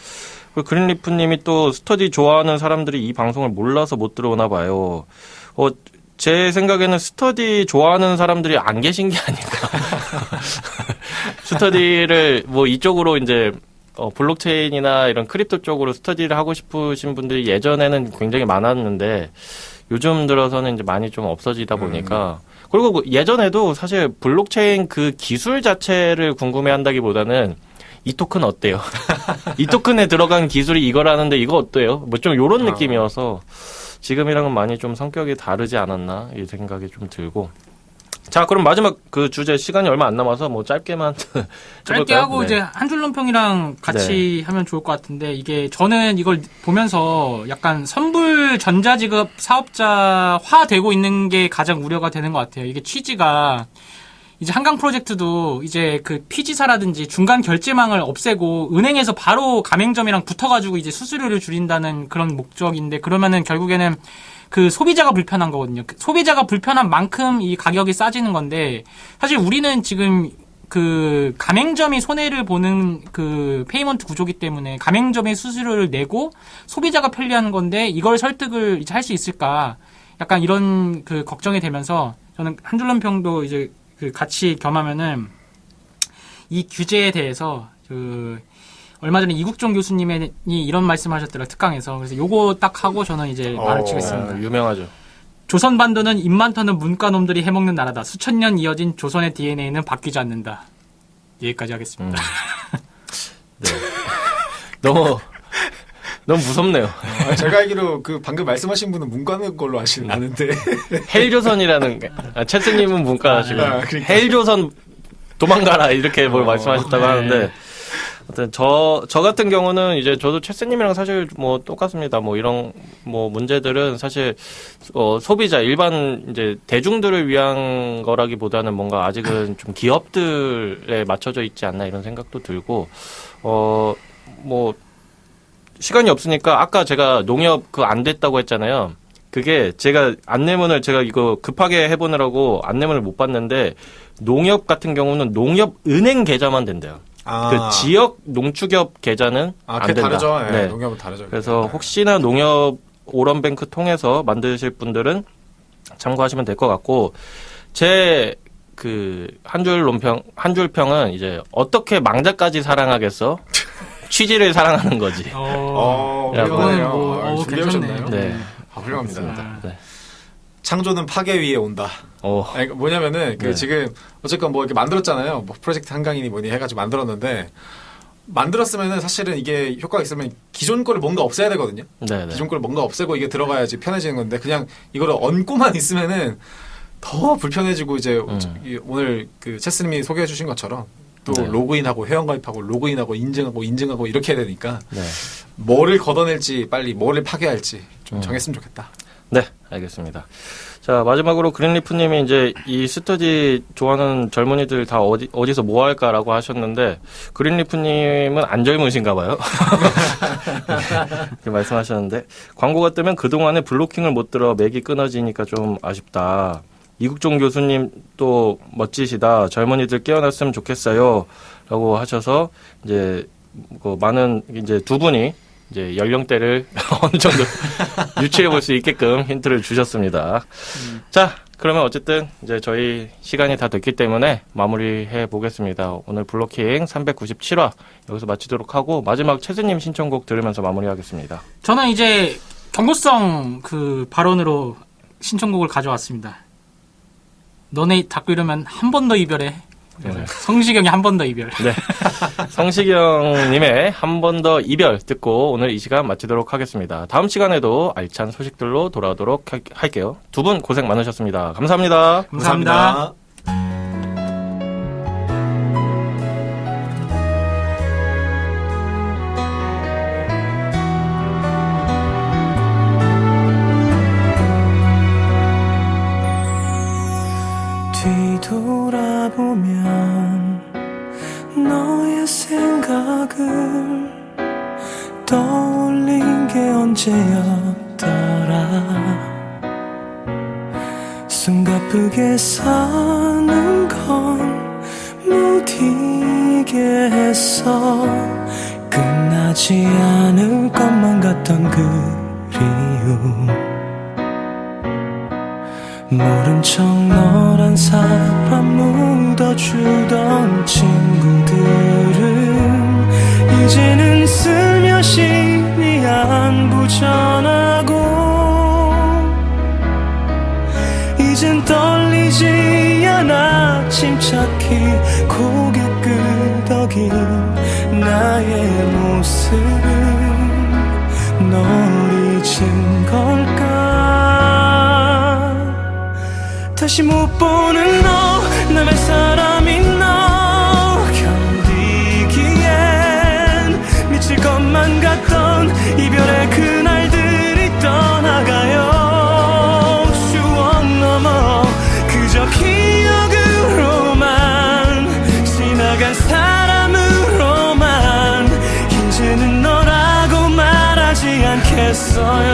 그리고 그린리프님이 또 스터디 좋아하는 사람들이 이 방송을 몰라서 못 들어오나 봐요. 제 생각에는 스터디 좋아하는 사람들이 안 계신 게 아닌가. 스터디를 뭐 이쪽으로 이제 블록체인이나 이런 크립토 쪽으로 스터디를 하고 싶으신 분들이 예전에는 굉장히 많았는데 요즘 들어서는 이제 많이 좀 없어지다 보니까 그리고 예전에도 사실 블록체인 그 기술 자체를 궁금해한다기보다는 이 토큰 어때요? 이 토큰에 들어간 기술이 이거라는데 이거 어때요? 뭐 좀 요런 느낌이어서 지금이랑은 많이 좀 성격이 다르지 않았나 이 생각이 좀 들고. 자, 그럼 마지막 그 주제 시간이 얼마 안 남아서 뭐 짧게만 짧게 하고 이제 한 줄 논평이랑 같이 하면 좋을 것 같은데 이게 저는 이걸 보면서 약간 선불 전자지급 사업자화 되고 있는 게 가장 우려가 되는 것 같아요. 이게 취지가 이제 한강 프로젝트도 이제 그 피지사라든지 중간 결제망을 없애고 은행에서 바로 가맹점이랑 붙어가지고 이제 수수료를 줄인다는 그런 목적인데 그러면은 결국에는 그 소비자가 불편한 거거든요. 소비자가 불편한 만큼 이 가격이 싸지는 건데 사실 우리는 지금 그 가맹점이 손해를 보는 그 페이먼트 구조기 때문에 가맹점의 수수료를 내고 소비자가 편리한 건데 이걸 설득을 이제 할 수 있을까? 약간 이런 그 걱정이 되면서 저는 한 줄 논평도 이제 그 같이 겸하면은 이 규제에 대해서 그 얼마 전에 이국종 교수님이 이런 말씀하셨더라고요. 특강에서. 그래서 요거 딱 하고 저는 이제 말을 치겠습니다. 유명하죠. 조선 반도는 입 많다는 문과놈들이 해먹는 나라다. 수천 년 이어진 조선의 DNA는 바뀌지 않는다. 여기까지 하겠습니다. 네. 너무 무섭네요. 제가 알기로 그 방금 말씀하신 분은 문과는 걸로 아는데 헬조선이라는 채스님은 문과시고 그러니까. 헬조선 도망가라 이렇게 뭘 말씀하셨다고 하는데 하여튼 저 같은 경우는 이제 저도 채스님이랑 사실 뭐 똑같습니다. 뭐 이런 뭐 문제들은 사실 소비자 일반 이제 대중들을 위한 거라기보다는 뭔가 아직은 좀 기업들에 맞춰져 있지 않나 이런 생각도 들고 뭐 시간이 없으니까 아까 제가 농협 그 안 됐다고 했잖아요. 그게 제가 안내문을 제가 이거 급하게 해보느라고 안내문을 못 봤는데 농협 같은 경우는 농협 은행 계좌만 된대요. 그 지역 농축협 계좌는 안 된다. 다르죠. 네. 농협은 다르죠. 그래서 혹시나 농협 오런뱅크 통해서 만드실 분들은 참고하시면 될 것 같고 제 그 한 줄 평은 이제 어떻게 망자까지 사랑하겠어? 취지를 사랑하는 거지. 훌륭하네요. 준비하셨나요? 네. 훌륭합니다. 네. 창조는 파괴 위에 온다. 아니, 뭐냐면은 그 지금 어쨌건 뭐 이렇게 만들었잖아요. 뭐 프로젝트 한강이니 뭐니 해가지고 만들었는데 만들었으면은 사실은 이게 효과가 있으면 기존 거를 뭔가 없애야 되거든요. 네네. 기존 거를 뭔가 없애고 이게 들어가야지 편해지는 건데 그냥 이거를 얹고만 있으면은 더 불편해지고 이제 오늘 그 체스님이 소개해 주신 것처럼 또 로그인하고 회원가입하고 로그인하고 인증하고 이렇게 해야 되니까 뭐를 걷어낼지 빨리 뭐를 파괴할지 좀 정했으면 좋겠다. 네, 알겠습니다. 자, 마지막으로 그린리프님이 이제 이 스터디 좋아하는 젊은이들 다 어디서 뭐 할까라고 하셨는데 그린리프님은 안 젊으신가 봐요. 이렇게 말씀하셨는데 광고가 뜨면 그동안에 블로킹을 못 들어 맥이 끊어지니까 좀 아쉽다. 이국종 교수님 또 멋지시다. 젊은이들 깨어났으면 좋겠어요. 라고 하셔서 이제 그 많은 이제 두 분이 이제 연령대를 어느 정도 유추해 볼 수 있게끔 힌트를 주셨습니다. 자, 그러면 어쨌든 이제 저희 시간이 다 됐기 때문에 마무리해 보겠습니다. 오늘 블로킹 397화 여기서 마치도록 하고 마지막 채스님 신청곡 들으면서 마무리하겠습니다. 저는 이제 경고성 그 발언으로 신청곡을 가져왔습니다. 너네 자꾸 이러면 한 번 더 이별해. 성시경이 한 번 더 이별. 네. 성시경님의 한 번 더 이별 듣고 오늘 이 시간 마치도록 하겠습니다. 다음 시간에도 알찬 소식들로 돌아오도록 할게요. 두 분 고생 많으셨습니다. 감사합니다. 감사합니다. 뒤돌아보면 너의 생각을 떠올린 게 언제였더라. 숨가쁘게 사는 건 무디게 했어. 끝나지 않을 것만 같던 그리움. 모른 척 너란 사람 묻어주던 친구들은 이제는 슬며시 네 안부 전하고 이젠 떨리지 않아 침착히 고개 끄덕인 나의 모습은 널 잊은 걸까. 다시 못 보는 너 남의 사람인 너 견디기엔 미칠 것만 같던 이별의 그날들이 떠나가요. 추억 넘어 그저 기억으로만 지나간 사람으로만 이제는 너라고 말하지 않겠어요.